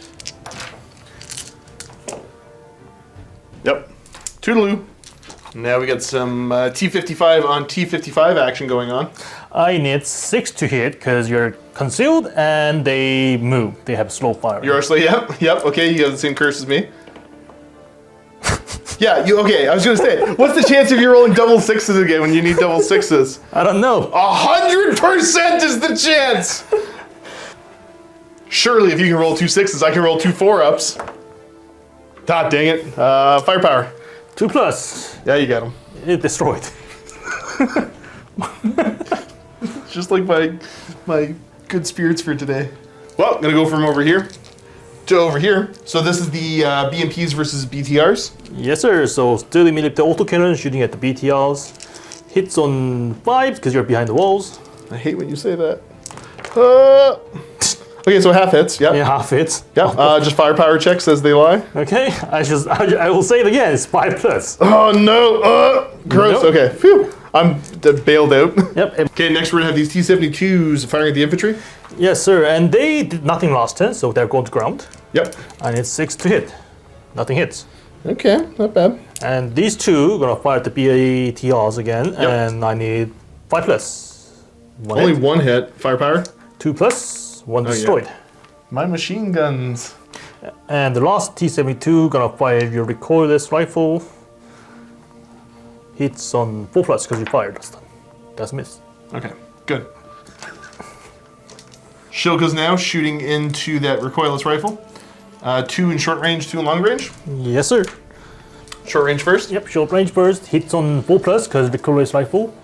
Yep. Toodaloo. Now we got some T-55 on T-55 action going on. I need 6 to hit because you're concealed and they move. They have slow fire. You're actually, yep, okay, you have the same curse as me. Yeah, okay, I was gonna say, what's the chance of you rolling double 6s again when you need double 6s? I don't know. 100% is the chance! Surely if you can roll 2 6s, I can roll 2 4-ups. God dang it. Firepower. 2+. Yeah, you got him. It destroyed. Just like my good spirits for today. Well, I'm gonna go from over here to over here. So this is the BMPs versus BTRs. Yes, sir. So still immediately the autocannon shooting at the BTRs. Hits on 5 because you're behind the walls. I hate when you say that. Okay, so half hits. Yep. Yeah, half hits. Yep. Just firepower checks as they lie. Okay, I will say it again. It's 5+. Oh no! Gross. Nope. Okay. Phew. I'm bailed out. Yep. Okay, next we're gonna have these T-72s firing at the infantry. Yes, sir. And they did nothing last turn, so they're going to ground. Yep. And it's 6 to hit. Nothing hits. Okay, not bad. And these two gonna fire at the BATRs again, Yep. and I need 5+. Only one hit. Firepower. 2+, 1 destroyed. My machine guns. And the last T-72 gonna fire your recoilless rifle. Hits on 4+ because you fired last time. That's a miss. Okay, good. Shilka's now shooting into that recoilless rifle. 2 in short range, 2 in long range. Yes, sir. Short range first. Yep, short range burst. Hits on 4+ because recoilless rifle.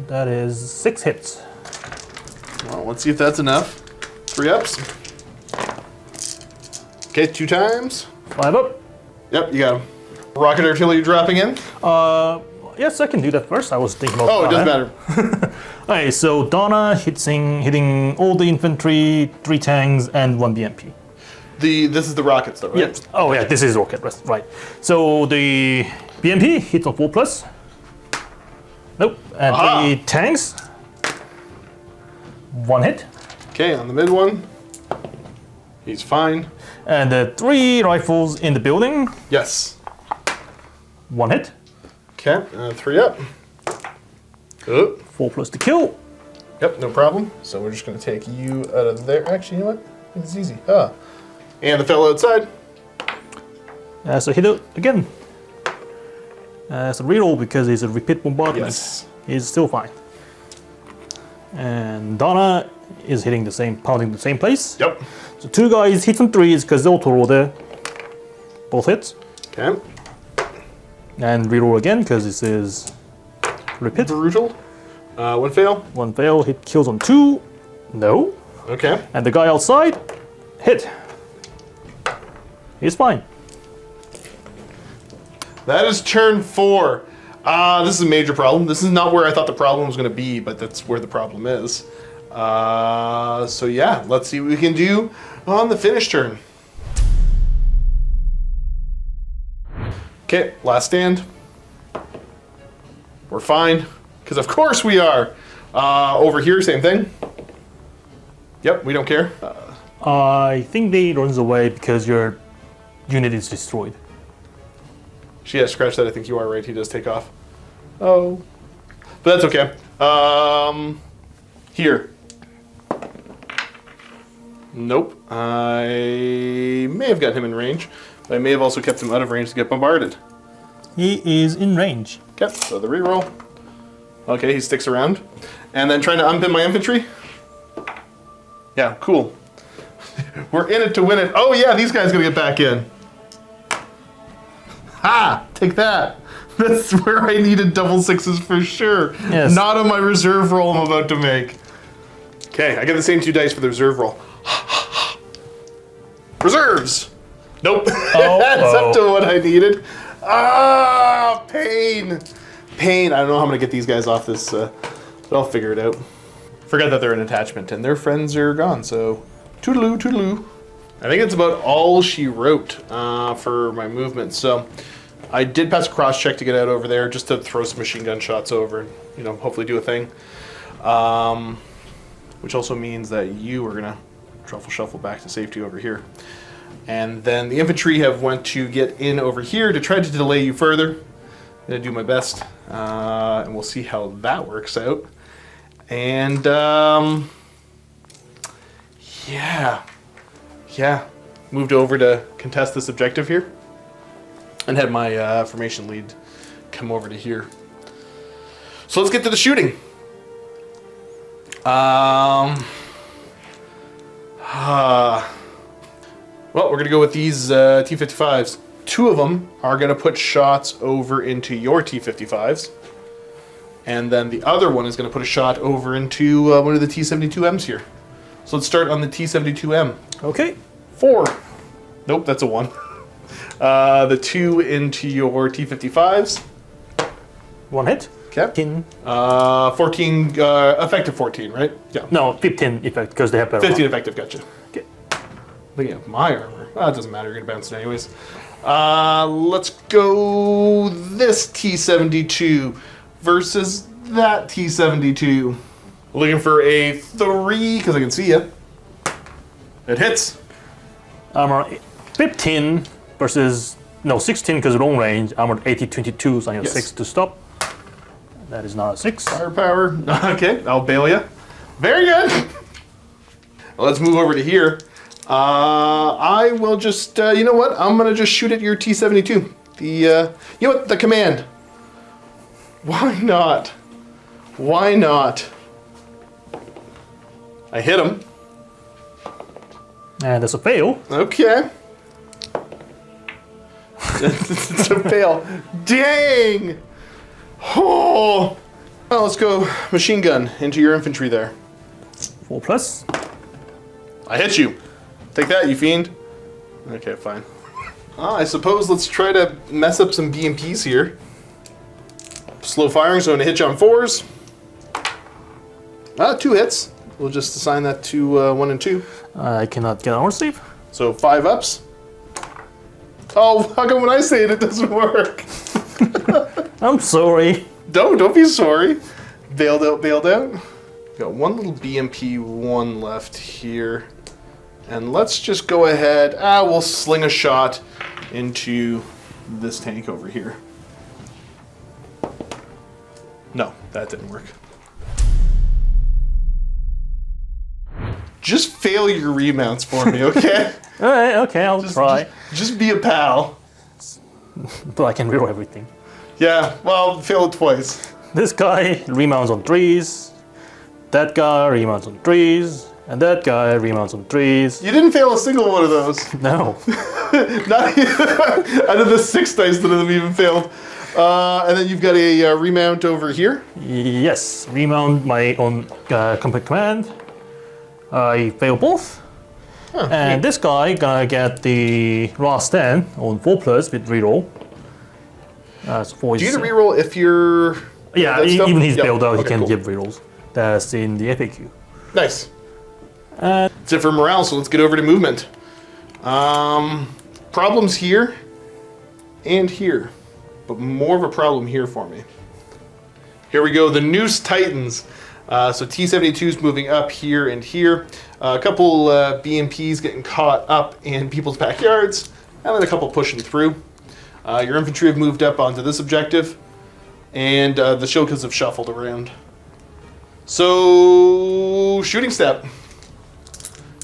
That is 6 hits. Well, let's see if that's enough. 3 ups. Okay, 2 times. 5 up. Yep, you got him. Rocket artillery dropping in. Yes, I can do that first. I was thinking about Oh, it doesn't Donna. matter. Alright, so Donna hitting all the infantry, 3 tanks, and 1 BMP. This is the rockets, though, right? Yep. Oh yeah, this is rocket, right. So the BMP hits on 4+. Nope. And Aha. 3 tanks. 1 hit. Okay, on the mid one. He's fine. And the 3 rifles in the building. Yes. 1 hit. Okay, 3 up. 4+ to kill. Yep, no problem. So we're just going to take you out of there. Actually, you know what? I think it's easy. And the fellow outside. So hit it again. So reroll because it's a repeat bombardment. Yes. He's still fine. And Donna is hitting the same, pounding the same place. Yep. So 2 guys hit on 3s because the auto roll there. Both hits. Okay. And reroll again because this is repeat. Brutal. 1 fail. 1 fail, hit kills on 2. No. Okay. And the guy outside, hit. He's fine. That is turn 4. This is a major problem. This is not where I thought the problem was going to be, but that's where the problem is. So yeah, let's see what we can do on the finish turn. Okay, last stand. We're fine, because of course we are. Over here, same thing. Yep, we don't care. I think they runs away because your unit is destroyed. Yeah, scratch that. I think you are right. He does take off. Oh. But that's okay. Here. Nope. I may have gotten him in range, but I may have also kept him out of range to get bombarded. He is in range. Okay, so the reroll. Okay, he sticks around. And then trying to unpin my infantry. Yeah, cool. We're in it to win it. Oh yeah, these guys gonna get back in. Ha! Take that. That's where I needed double sixes for sure. Yes. Not on my reserve roll I'm about to make. Okay, I get the same 2 dice for the reserve roll. Reserves! Nope. That's up to what I needed. Ah, pain. Pain. I don't know how I'm gonna get these guys off this, but I'll figure it out. Forgot that they're an attachment and their friends are gone, so toodaloo, toodaloo. I think it's about all she wrote for my movement. So I did pass a cross check to get out over there just to throw some machine gun shots over and, you know, hopefully do a thing. Which also means that you are gonna truffle shuffle back to safety over here. And then the infantry have went to get in over here to try to delay you further. I'm gonna do my best, and we'll see how that works out. And yeah, moved over to contest this objective here, and had my formation lead come over to here. So let's get to the shooting. Well, we're gonna go with these T-55s. 2 of them are gonna put shots over into your T-55s. And then the other one is gonna put a shot over into one of the T-72Ms here. So let's start on the T-72M. Okay. 4. Nope, that's a 1. The 2 into your T-55s. 1 hit. Okay. 15. 14, effective 14, right? Yeah. No, 15 effect because they have better 15 armor. effective, gotcha. Okay. Looking at my armor. It doesn't matter, you're gonna bounce it anyways. Let's go this T-72 versus that T-72. Looking for a 3, because I can see you. It hits. Armor 15 versus, no, 16 because of long range. Armor 80, 22, so I have Yes. 6 to stop. That is not a 6. Firepower. Okay, I'll bail you. Very good. Well, let's move over to here. I will just, you know what? I'm going to just shoot at your T-72. You know what? The command. Why not? Why not? I hit him. And that's a fail. Okay. It's a fail. Dang! Oh! Well, let's go machine gun into your infantry there. 4 plus. I hit you. Take that, you fiend. Okay, fine. I suppose let's try to mess up some BMPs here. Slow firing, so I'm gonna hit you on 4s. 2 hits. We'll just assign that to 1 and 2. I cannot get armor save. So 5 ups. Oh, how come when I say it, it doesn't work? I'm sorry. Don't be sorry. Bailed out, bailed out. Got one little BMP-1 left here. And let's just go ahead, we'll sling a shot into this tank over here. No, that didn't work. Just fail your remounts for me, okay? Alright, okay, I'll try. Just be a pal. But I can reroll everything. Yeah, well, fail it twice. This guy remounts on 3s. That guy remounts on 3s. And that guy remounts on 3s. You didn't fail a single one of those. No. Not out of the 6 dice that have even failed. And then you've got a remount over here. Yes, remount my own compact command. I fail both. Huh, And this guy gonna get the raw stand on 4 plus with reroll. So 4 is, Do you get a reroll if you're... yeah, that's still- even he's Yep, bailed out, he okay, can cool. give rerolls. That's in the FAQ. Nice. And That's it for morale, so let's get over to movement. Problems here and here, but more of a problem here for me. Here we go, the Noose Titans. So T-72's moving up here and here. A couple BMPs getting caught up in people's backyards, and then a couple pushing through. Your infantry have moved up onto this objective, and the Shilkas have shuffled around. So, shooting step.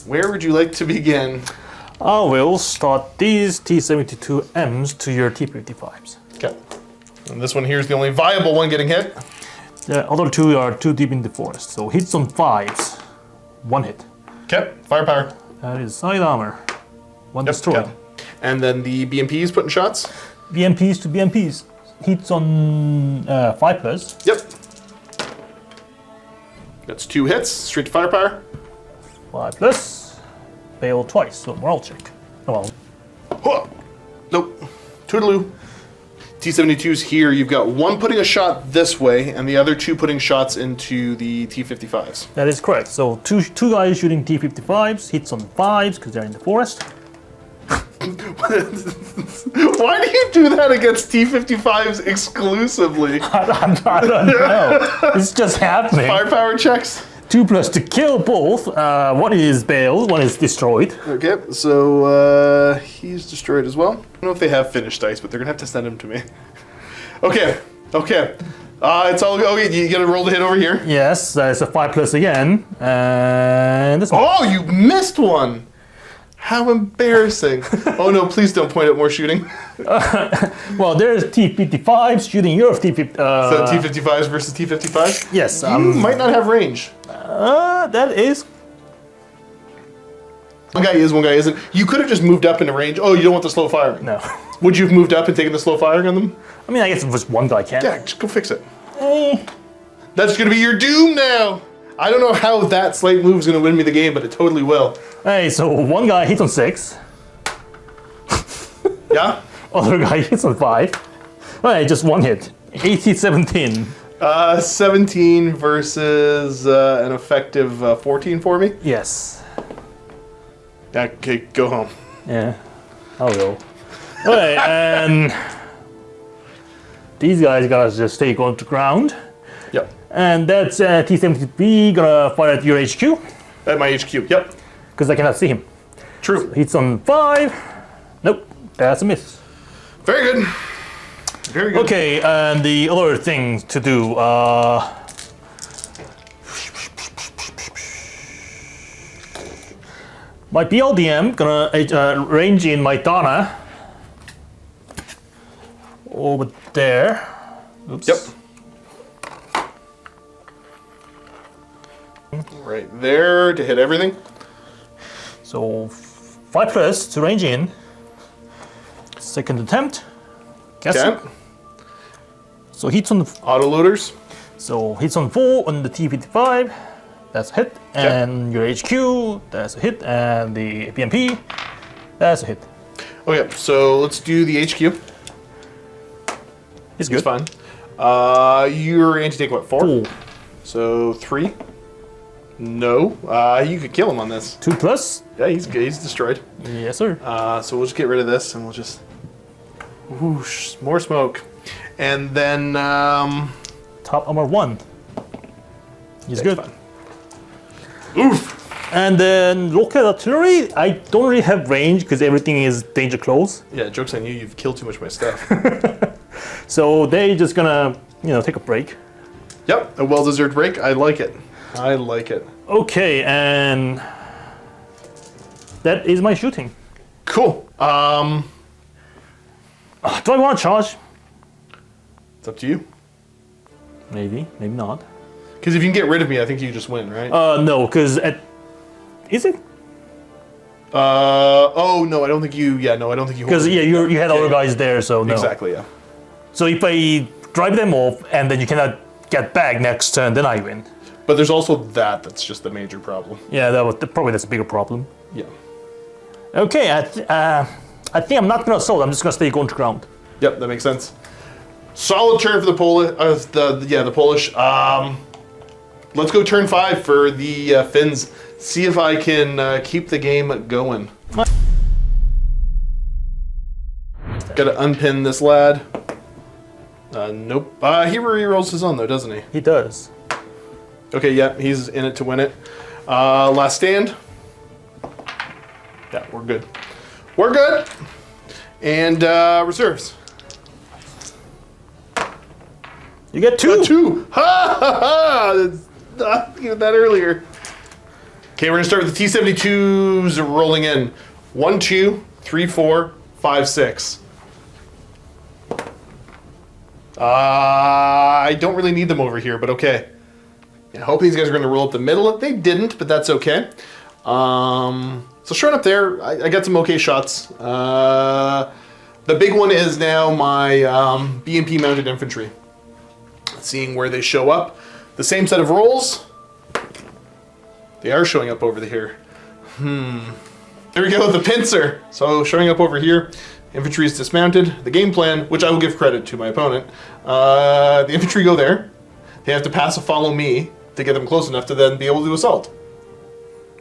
Where would you like to begin? I will start these T72Ms to your T55s. Okay. And this one here is the only viable one getting hit. The other two are too deep in the forest, so hits on 5s. 1 hit. Okay, firepower. That is side armor. 1 destroyed. Okay. And then the BMPs putting shots. BMPs to BMPs. Hits on 5+. Yep. That's 2 hits, straight to firepower. 5+. Fail twice, so morale check. Oh well. Huh. Nope. Toodaloo. T-72s here, you've got one putting a shot this way, and the other 2 putting shots into the T-55s. That is correct. So two guys shooting T-55s, hits on 5s because they're in the forest. Why do you do that against T-55s exclusively? I don't know. It's just happening. Firepower checks. 2+ to kill both. One is bailed, one is destroyed. Okay, so he's destroyed as well. I don't know if they have finished dice, but they're gonna have to send them to me. Okay. It's all okay. You gotta roll the hit over here. Yes, it's a 5+ again, and this one. Oh, you missed one. How embarrassing. Oh no, please don't point at more shooting. Well, there's T-55s shooting your T-50. So T-55s versus T-55s? Yes. You might not have range. That is. One guy is, one guy isn't. You could have just moved up into range. Oh, you don't want the slow firing. No. Would you have moved up and taken the slow firing on them? I mean, I guess if just one guy can. Yeah, just go fix it. Eh. That's gonna be your doom now. I don't know how that slight move is gonna win me the game, but it totally will. Hey, so one guy hits on 6. Yeah? Other guy hits on 5. Hey, just 1 hit. 18-17. 17 versus an effective 14 for me. Yes. Okay, go home. Yeah. I'll go. Okay, and these guys gotta just stay on the ground. Yep. And that's T-72B gonna fire at your HQ. At my HQ, yep. Because I cannot see him. True. Hits on 5. Nope, that's a miss. Very good. Very good. Okay, and the other thing to do. My BLDM gonna range in my Dana over there. Oops. Yep. Right there to hit everything. So 5+ to range in. Second attempt. Guess Okay. it. So hits on the Autoloaders. So hits on 4 on the T-55. That's a hit. And your HQ, that's a hit. And the BMP, that's a hit. Okay, so let's do the HQ. It's good. It's fine. Your anti-tank, what, 4? 4. So 3. No. You could kill him on this. 2+. Yeah, he's destroyed. Yes, sir. So we'll just get rid of this and we'll just... Whoosh, more smoke. And then... Top armor 1. He's good. Fine. Oof! And then rocket artillery, I don't really have range because everything is danger close. Yeah, joke's on you, you've killed too much of my stuff. So they just gonna, take a break. Yep, a well-deserved break. I like it. I like it. Okay, and that is my shooting. Cool. Do I want to charge? It's up to you. Maybe, maybe not. Because if you can get rid of me, I think you just win, right? No, because is it? Oh no, I don't think you. Yeah, no, I don't think you. Because you had other guys there, so no. Exactly, yeah. So if I drive them off and then you cannot get back next turn, then I win. But there's also that's just the major problem. Yeah, probably that's a bigger problem. Yeah. Okay, I think I'm not gonna assault. I'm just gonna stay going to ground. Yep, that makes sense. Solid turn for the Polish. The Polish. Let's go turn 5 for the Finns. See if I can keep the game going. Gotta unpin this lad. Nope. He re-rolls his own though, doesn't he? He does. Okay, yeah, he's in it to win it. Last stand. Yeah, we're good. We're good. And reserves. You get 2. 2. Ha ha ha! Not thinking of that earlier. Okay, we're gonna start with the T-72s rolling in. 1, 2, 3, 4, 5, 6. I don't really need them over here, but okay. Yeah, hoping these guys are gonna roll up the middle. They didn't, but that's okay. So showing up there, I got some okay shots. The big one is now my BMP mounted infantry. Seeing where they show up. The same set of rolls. They are showing up over here. There we go, the pincer. So showing up over here. Infantry is dismounted. The game plan, which I will give credit to my opponent. The infantry go there. They have to pass a follow me to get them close enough to then be able to assault.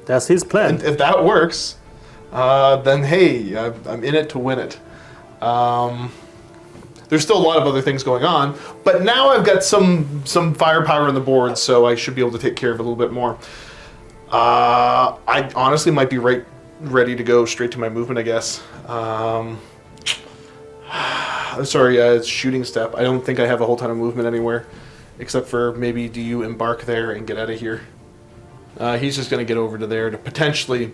That's his plan. And if that works, then hey, I'm in it to win it. There's still a lot of other things going on, but now I've got some firepower on the board, so I should be able to take care of it a little bit more. I honestly might be ready to go straight to my movement, I guess. Sorry, it's shooting step. I don't think I have a whole ton of movement anywhere, except for maybe do you embark there and get out of here. He's just going to get over to there to potentially,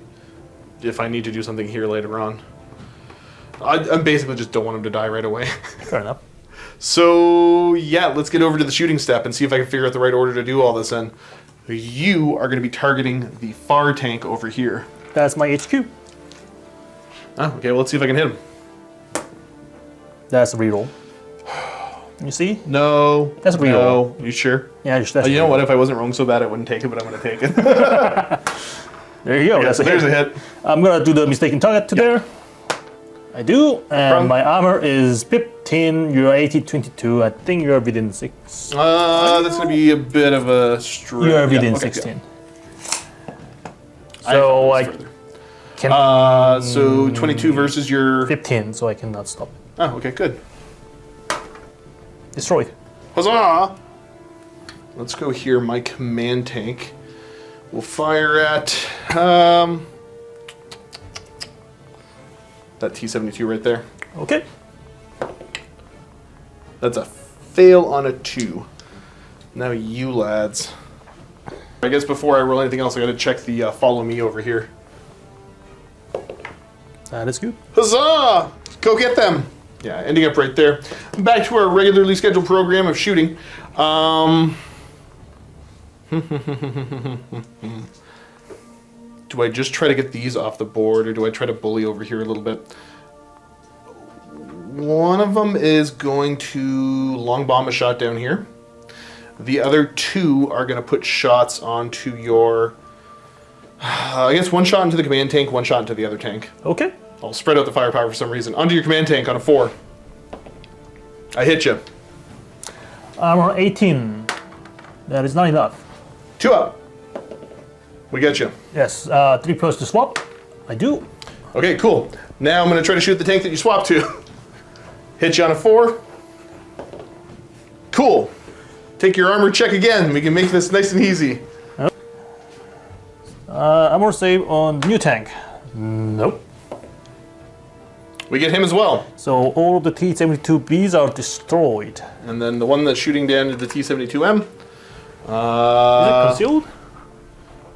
if I need to do something here later on. I basically just don't want him to die right away. Fair enough. So, yeah, let's get over to the shooting step and see if I can figure out the right order to do all this in. You are going to be targeting the far tank over here. That's my HQ. Oh, okay, well, let's see if I can hit him. That's a reroll. You see? No. That's a reroll. No. You sure? Yeah, that's You know what? If I wasn't wrong so bad, I wouldn't take it, but I'm going to take it. There you go. Yeah, That's so there's a hit. I'm going to do the mistaken target to there. I do. And my armor is 15. You're 80, 22. I think you're within 6. That's going to be a bit of a stretch. You're within 16. So I can. So 22 versus your 15, so I cannot stop it. Oh, okay, good. Destroyed. Huzzah! Let's go here. My command tank will fire at that T-72 right there. Okay. That's a fail on a 2. Now you lads. I guess before I roll anything else, I gotta check the follow me over here. That is good. Huzzah! Go get them! Yeah, ending up right there. Back to our regularly scheduled program of shooting. Do I just try to get these off the board, or do I try to bully over here a little bit? One of them is going to long bomb a shot down here. The other 2 are going to put shots onto your... I guess 1 shot into the command tank, 1 shot into the other tank. Okay. I'll spread out the firepower for some reason. Onto your command tank on a 4. I hit you. Armor 18. That is not enough. 2 up. We get you. Yes, 3 plus to swap. I do. Okay, cool. Now I'm going to try to shoot the tank that you swapped to. Hit you on a 4. Cool. Take your armor check again. We can make this nice and easy. Armor save on new tank. Nope. We get him as well. So all of the T-72Bs are destroyed. And then the one that's shooting down to the T-72M. Is it concealed?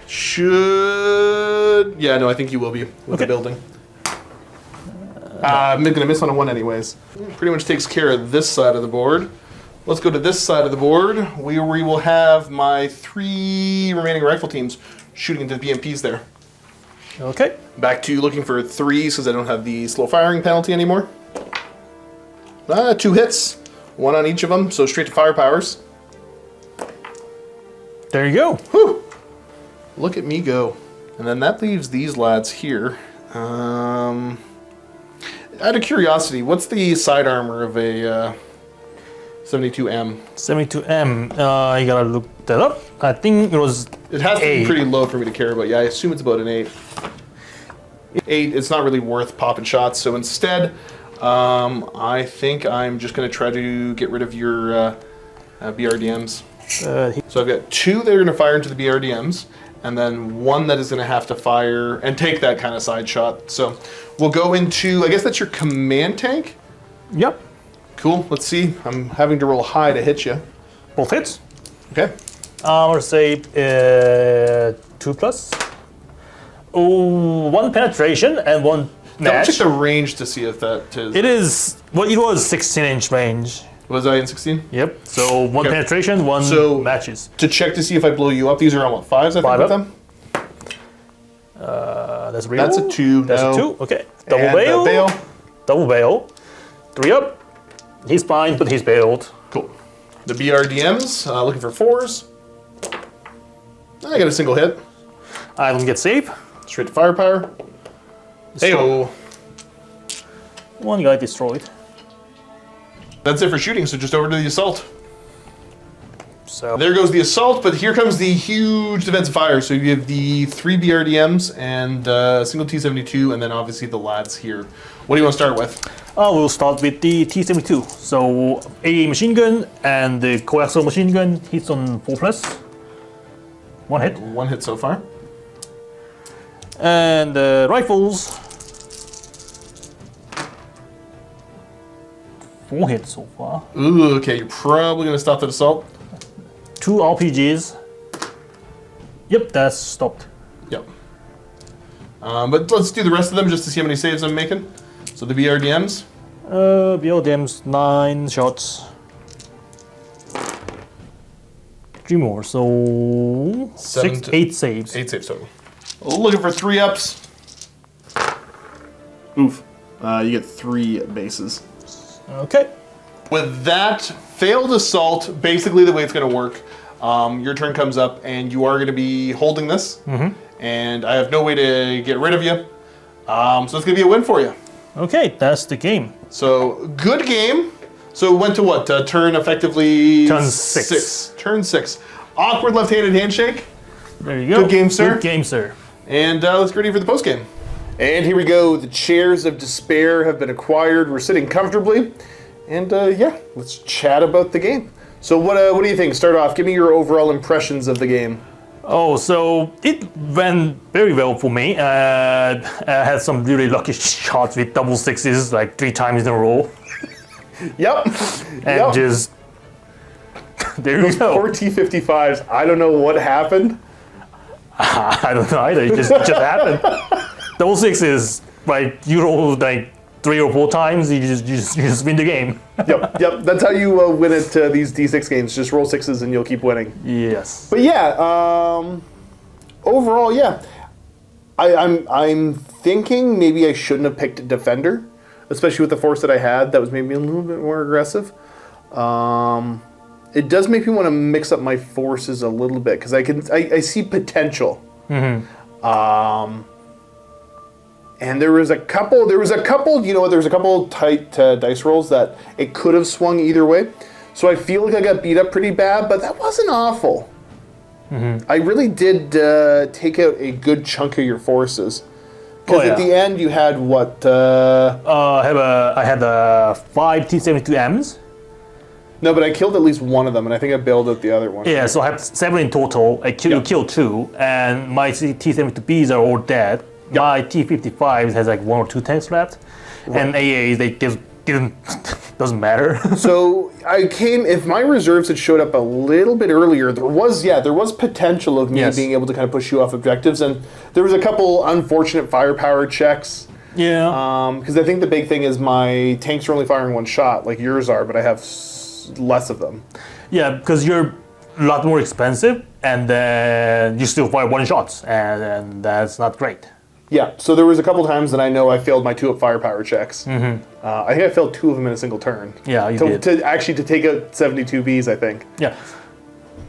Should... Yeah, no, I think you will be with the building. I'm going to miss on a 1 anyways. Pretty much takes care of this side of the board. Let's go to this side of the board, where we will have my 3 remaining rifle teams shooting into the BMPs there. Okay. Back to looking for 3s, because I don't have the slow firing penalty anymore. 2 hits, 1 on each of them, so straight to firepowers. There you go. Whew! Look at me go. And then that leaves these lads here. Out of curiosity, what's the side armor of a 72M? 72M. You gotta look that up. I think it was. It has to be 8. pretty low for me to care about. Yeah, I assume it's about an 8. 8, it's not really worth popping shots, so instead, I think I'm just going to try to get rid of your BRDMs. So I've got 2 that are going to fire into the BRDMs, and then 1 that is going to have to fire and take that kind of side shot. So we'll go into, I guess that's your command tank? Yep. Cool, let's see. I'm having to roll high to hit you. Both hits. Okay. Armor save 2 plus. 1 penetration and 1 Double match. check the range to see if that is. It is, well, it was 16-inch range. Was I in 16? Yep. So 1 Okay. penetration, 1 So- matches. To check to see if I blow you up, these are on what, 5s, I think, Five with up. them? That's real. That's a 2, That's no. a 2. Okay. Double And, bail. bail. Double bail. 3 up. He's fine, but he's bailed. Cool. The BRDMs, looking for 4s. I got a single hit. I don't get save. Straight to firepower. Hey-oh. 1 guy destroyed. That's it for shooting, so just over to the assault. So There goes the assault, but here comes the huge defensive fire. So you have the 3 BRDMs and a single T-72, and then obviously the lads here. What do you want to start with? we'll start with the T-72. So AA machine gun and the coaxial machine gun hits on 4+. 1 hit. 1 hit so far. And rifles. 4 hits so far. Ooh, okay, you're probably going to stop that assault. 2 RPGs. Yep, that's stopped. Yep. But let's do the rest of them just to see how many saves I'm making. So the BRDMs. BLDM's 9 shots. 3 more, so 8 saves. 8 saves total. Looking for 3 ups. Oof. You get 3 bases. Okay. With that failed assault, basically the way it's going to work, your turn comes up and you are going to be holding this. And I have no way to get rid of you. So it's going to be a win for you. Okay, that's the game. So good game. So it went to what? Turn effectively Turn 6. Turn 6. Awkward left-handed handshake. There you go. Good game, sir. Good game, sir. And let's get ready for the post game. And here we go. The chairs of despair have been acquired. We're sitting comfortably. And yeah, let's chat about the game. So what do you think? Start off. Give me your overall impressions of the game. Oh, so it went very well for me. I had some really lucky shots with double 6s like 3 times in a row. Yep. And just there you go. Poor T-55s. I don't know what happened. I don't know either. It just happened. Double 6s, like you roll like 3 or 4 times, you just win the game. Yep. That's how you win at these D6 games. Just roll 6s and you'll keep winning. Yes. But yeah, overall, yeah. I'm thinking maybe I shouldn't have picked Defender, especially with the force that I had. That was maybe a little bit more aggressive. It does make me want to mix up my forces a little bit because I see potential. And there was a couple, you know what, there's a couple tight dice rolls that it could have swung either way. So I feel like I got beat up pretty bad, but that wasn't awful. I really did take out a good chunk of your forces. Because at the end you had what? I had 5 T-72Ms. No, but I killed at least one of them, and I think I bailed out the other one. Yeah, so I have 7 in total. You killed 2, and my T-72Bs are all dead. My T-55 has like 1 or 2 tanks left, and AAs they just didn't doesn't matter. So I came. If my reserves had showed up a little bit earlier, there was potential of me being able to kind of push you off objectives, and there was a couple unfortunate firepower checks. Yeah. Because I think the big thing is my tanks are only firing 1 shot, like yours are, but I have less of them. Yeah, because you're a lot more expensive, and then you still fire 1 shots, and that's not great. Yeah, so there was a couple times that I know I failed my 2-up firepower checks. I think I failed 2 of them in a single turn. Yeah, you did. To take out 72Bs, I think. Yeah.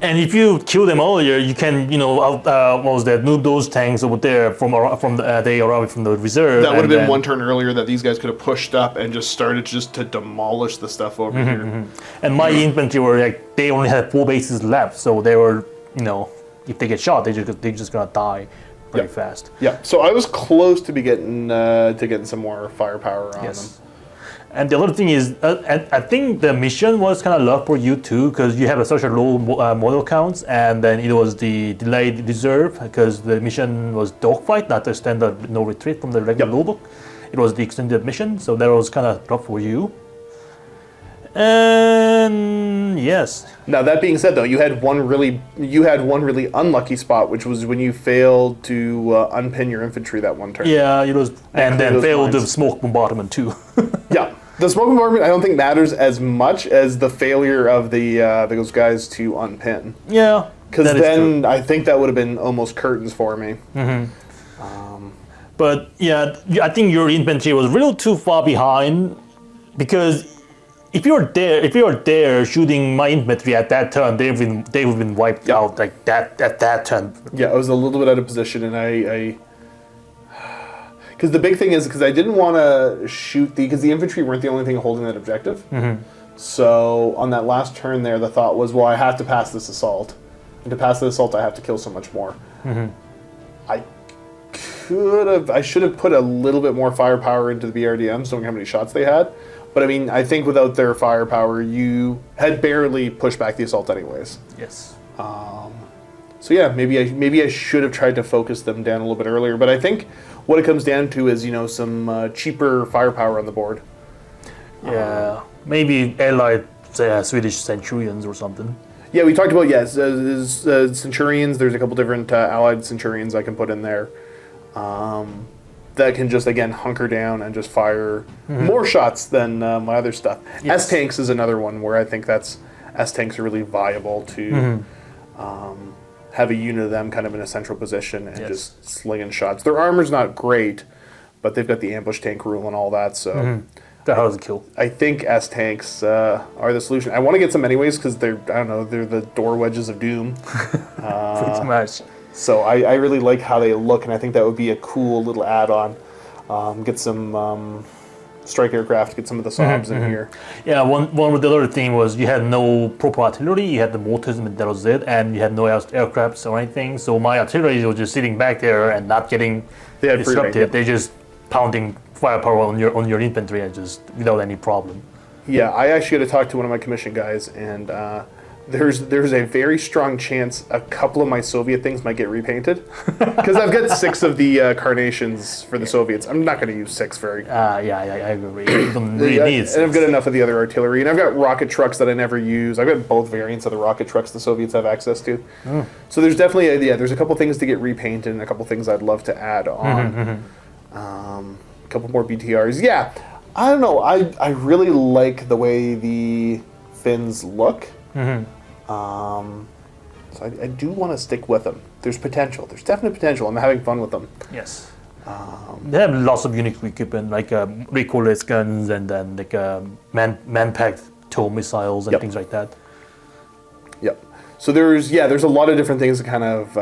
And if you kill them earlier, you can, what was that? Move those tanks over there they arrived from the reserve. That would have been 1 turn earlier that these guys could have pushed up and just started to demolish the stuff over here. And my infantry were like, they only had 4 bases left, so they were, if they get shot, they're just gonna die pretty fast. Yeah. So I was close to getting some more firepower on them. And the other thing is, I think the mission was kind of luck for you too, because you have such a low model counts, and then it was the delayed reserve, because the mission was dogfight, not the standard no retreat from the regular rulebook. It was the extended mission, so that was kind of tough for you. And then yes. Now that being said, though, you had one really unlucky spot, which was when you failed to unpin your infantry that one turn. Yeah, it was, and then those failed the lines. smoke bombardment too. Yeah, the smoke bombardment I don't think matters as much as the failure of those guys to unpin. Yeah, Because that is true. then I think that would have been almost curtains for me. But yeah, I think your infantry was a little too far behind, because if you were there shooting my infantry at that turn, they would have been wiped out like that at that turn. Yeah, I was a little bit out of position, and I because the big thing is because I didn't want to shoot because the infantry weren't the only thing holding that objective. So on that last turn there, the thought was, well, I have to pass this assault, and to pass the assault, I have to kill so much more. I should have put a little bit more firepower into the BRDMs, knowing how many shots they had. But I mean, I think without their firepower, you had barely pushed back the assault anyways. Yes. So yeah, maybe I should have tried to focus them down a little bit earlier. But I think what it comes down to is some cheaper firepower on the board. Yeah. Maybe allied Swedish Centurions or something. Yeah, we talked about Centurions. There's a couple different allied Centurions I can put in there. That can just, again, hunker down and just fire more shots than my other stuff. Yes. S-Tanks is another one where I think S-Tanks are really viable to have a unit of them kind of in a central position and just slinging shots. Their armor's not great, but they've got the ambush tank rule and all that, so... That was a kill. I think S-Tanks are the solution. I want to get some anyways because they're the door wedges of doom. Pretty much. So I really like how they look, and I think that would be a cool little add-on. Get some strike aircraft, get some of the Saabs in here. Yeah, one with the other thing was you had no proper artillery, you had the mortars, and that was it, and you had no aircrafts or anything. So my artillery was just sitting back there and not getting They had free disrupted. reign, yeah. They're just pounding firepower on your infantry and just without any problem. Yeah, I actually had to talk to one of my commission guys, and there's a very strong chance a couple of my Soviet things might get repainted. Because I've got 6 of the carnations for the Soviets. I'm not going to use 6 very... Yeah, I agree. You don't really need And I've got enough of the other artillery, and I've got rocket trucks that I never use. I've got both variants of the rocket trucks the Soviets have access to. So there's definitely, there's a couple things to get repainted and a couple things I'd love to add on. A couple more BTRs. Yeah, I don't know. I really like the way the Finns look. So I do want to stick with them. There's potential. There's definite potential. I'm having fun with them. Yes. They have lots of unique equipment, like recoilless guns and then like man-packed tow missiles and things like that. Yep. So there's a lot of different things to kind of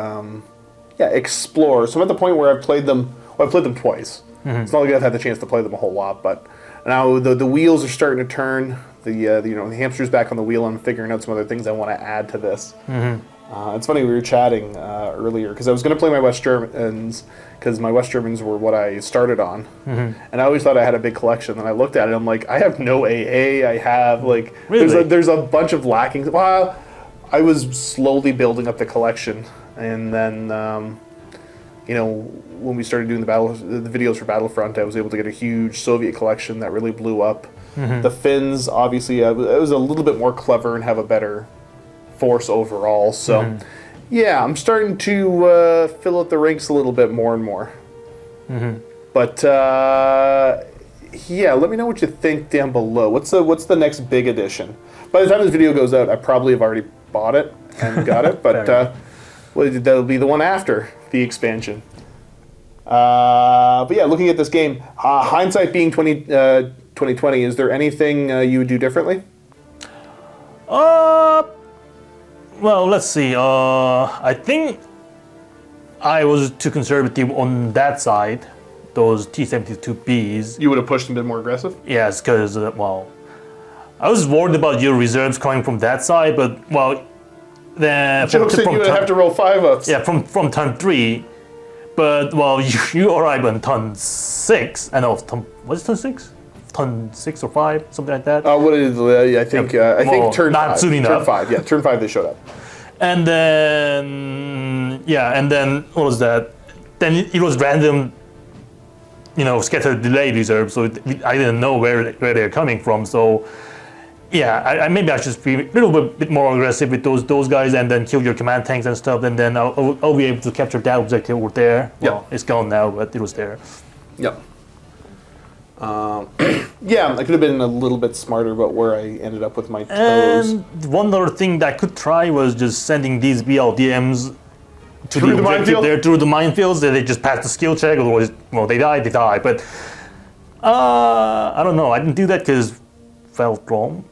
explore. So I'm at the point where I've played them. Well, I've played them twice. It's not like I've had the chance to play them a whole lot, but now the wheels are starting to turn. The hamster's back on the wheel. I'm figuring out some other things I want to add to this. It's funny, we were chatting earlier because I was going to play my West Germans because my West Germans were what I started on, and I always thought I had a big collection. And I looked at it, I'm like, I have no AA. I have like Really? there's a bunch of lacking. Well, I was slowly building up the collection, and then when we started doing the videos for Battlefront, I was able to get a huge Soviet collection that really blew up. The Finns, obviously, it was a little bit more clever and have a better force overall. So, yeah, I'm starting to fill out the ranks a little bit more and more. But let me know what you think down below. What's the next big addition? By the time this video goes out, I probably have already bought it and got it, but that'll be the one after the expansion. But yeah, looking at this game, hindsight being 2020, is there anything you would do differently? Well, let's see. I think I was too conservative on that side. Those T-72Bs. You would have pushed a bit more aggressive? Yes, because I was worried about your reserves coming from that side, but then Joke said you would have to roll 5-ups. Yeah, from turn 3. But you arrive on turn 6. I know, was it turn 6? Turn 6 or 5, something like that. What is I think turn not 5. soon enough. Turn 5, yeah, turn 5 they showed up. And then what was that? Then it was random, scattered delay reserve. So I didn't know where they're coming from. So Yeah, maybe I should be a little bit more aggressive with those guys, and then kill your command tanks and stuff, and then I'll be able to capture that objective over there. Well, it's gone now, but it was there. Yep. Yeah, I could have been a little bit smarter about where I ended up with my toes. And one other thing that I could try was just sending these BLDMs to Through the the objective minefield? there through the minefields. That they just pass the skill check, otherwise, well, they die. But I don't know. I didn't do that because felt wrong.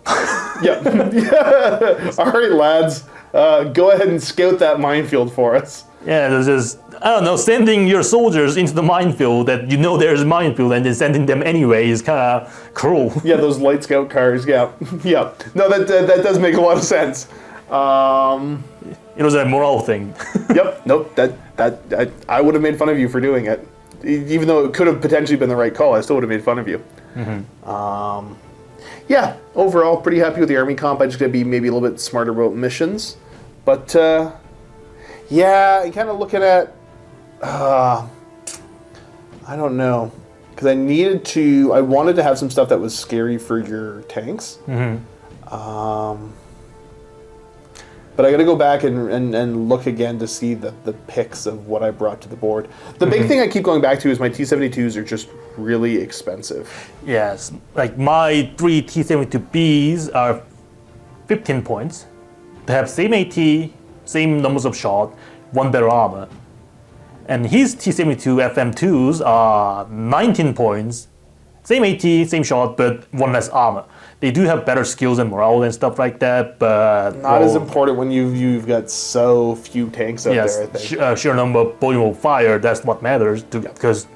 Yeah. All right, lads. Go ahead and scout that minefield for us. Yeah, there's just, I don't know, sending your soldiers into the minefield that you know there's a minefield and then sending them anyway is kind of cruel. Yeah, those light scout cars. Yeah. Yeah. No, that does make a lot of sense. It was a morale thing. Yep. Nope. I would have made fun of you for doing it, even though it could have potentially been the right call. I still would have made fun of you. Yeah. Overall, pretty happy with the army comp. I just gotta be maybe a little bit smarter about missions, but yeah, kind of looking at. I don't know, because I wanted to have some stuff that was scary for your tanks. But I got to go back and look again to see the picks of what I brought to the board. The big thing I keep going back to is my T-72s are just really expensive. Yes, like my 3 T-72Bs are 15 points. They have same AT, same numbers of shot, one better armor. And his T-72 FM2s are 19 points, same AT, same shot, but one less armor. They do have better skills and morale and stuff like that, but Not as important when you've got so few tanks out there, I think. sheer number of volume of fire, that's what matters, because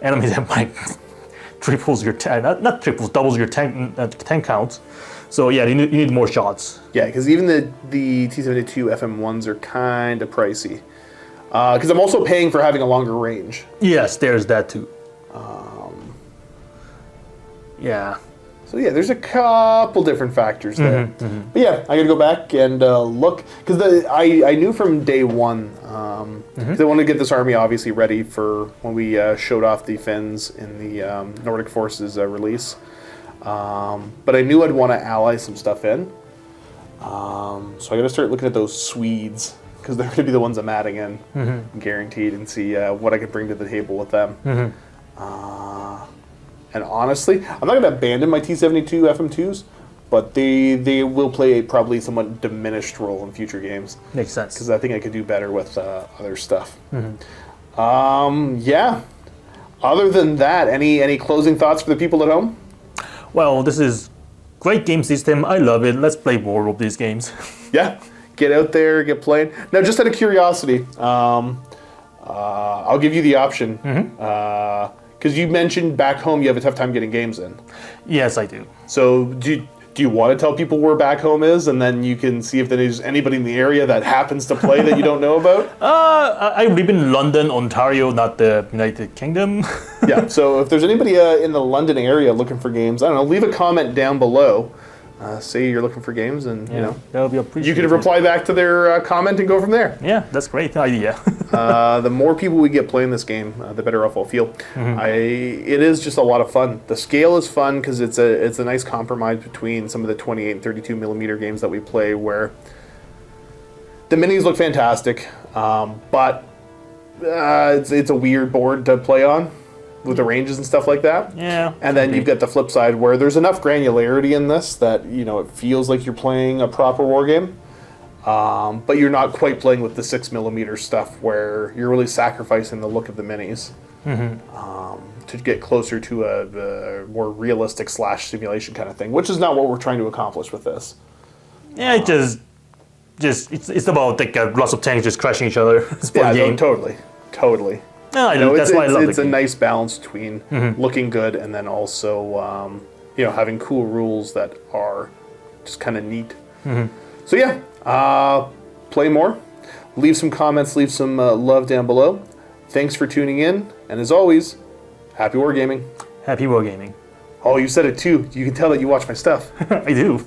enemies have like triples your tank, not triples, doubles your tank counts. So yeah, you need more shots. Yeah, because even the T-72 FM1s are kind of pricey. Because I'm also paying for having a longer range. Yes, there's that too. Yeah. So yeah, there's a couple different factors there. But yeah, I got to go back and look, because I knew from day one, because I wanted to get this army obviously ready for when we showed off the Finns in the Nordic Forces release. But I knew I'd want to ally some stuff in. So I got to start looking at those Swedes, because they're going to be the ones I'm adding in, guaranteed, and see what I can bring to the table with them. And honestly, I'm not going to abandon my T-72 FM2s, but they will play a probably somewhat diminished role in future games. Makes sense. Because I think I could do better with other stuff. Yeah. Other than that, any closing thoughts for the people at home? Well, this is great game system. I love it. Let's play more of these games. Yeah. Get out there, get playing. Now, just out of curiosity, I'll give you the option. Because you mentioned back home you have a tough time getting games in. Yes, I do. So do you want to tell people where back home is, and then you can see if there's anybody in the area that happens to play that you don't know about? I live in London, Ontario, not the United Kingdom. Yeah, so if there's anybody in the London area looking for games, I don't know, leave a comment down below. Say you're looking for games, and you know that would be appreciated. you can reply back to their comment and go from there. Yeah, that's a great idea. The more people we get playing this game, the better off I'll feel. It is just a lot of fun. The scale is fun because it's a nice compromise between some of the 28 and 32 millimeter games that we play, where the minis look fantastic, but it's a weird board to play on with the ranges and stuff like that. Yeah. And then you've got the flip side where there's enough granularity in this that, you know, it feels like you're playing a proper war game. But you're not quite playing with the 6mm stuff where you're really sacrificing the look of the minis to get closer to a more realistic slash simulation kind of thing, which is not what we're trying to accomplish with this. Yeah, it just it's about like lots of tanks just crashing each other. It's a fun Yeah, game. totally. No, that's why I love it's the a game. nice balance between looking good and then also having cool rules that are just kind of neat. So yeah, play more. Leave some comments, leave some love down below. Thanks for tuning in, and as always, happy wargaming. Happy wargaming. Oh, you said it too. You can tell that you watch my stuff. I do.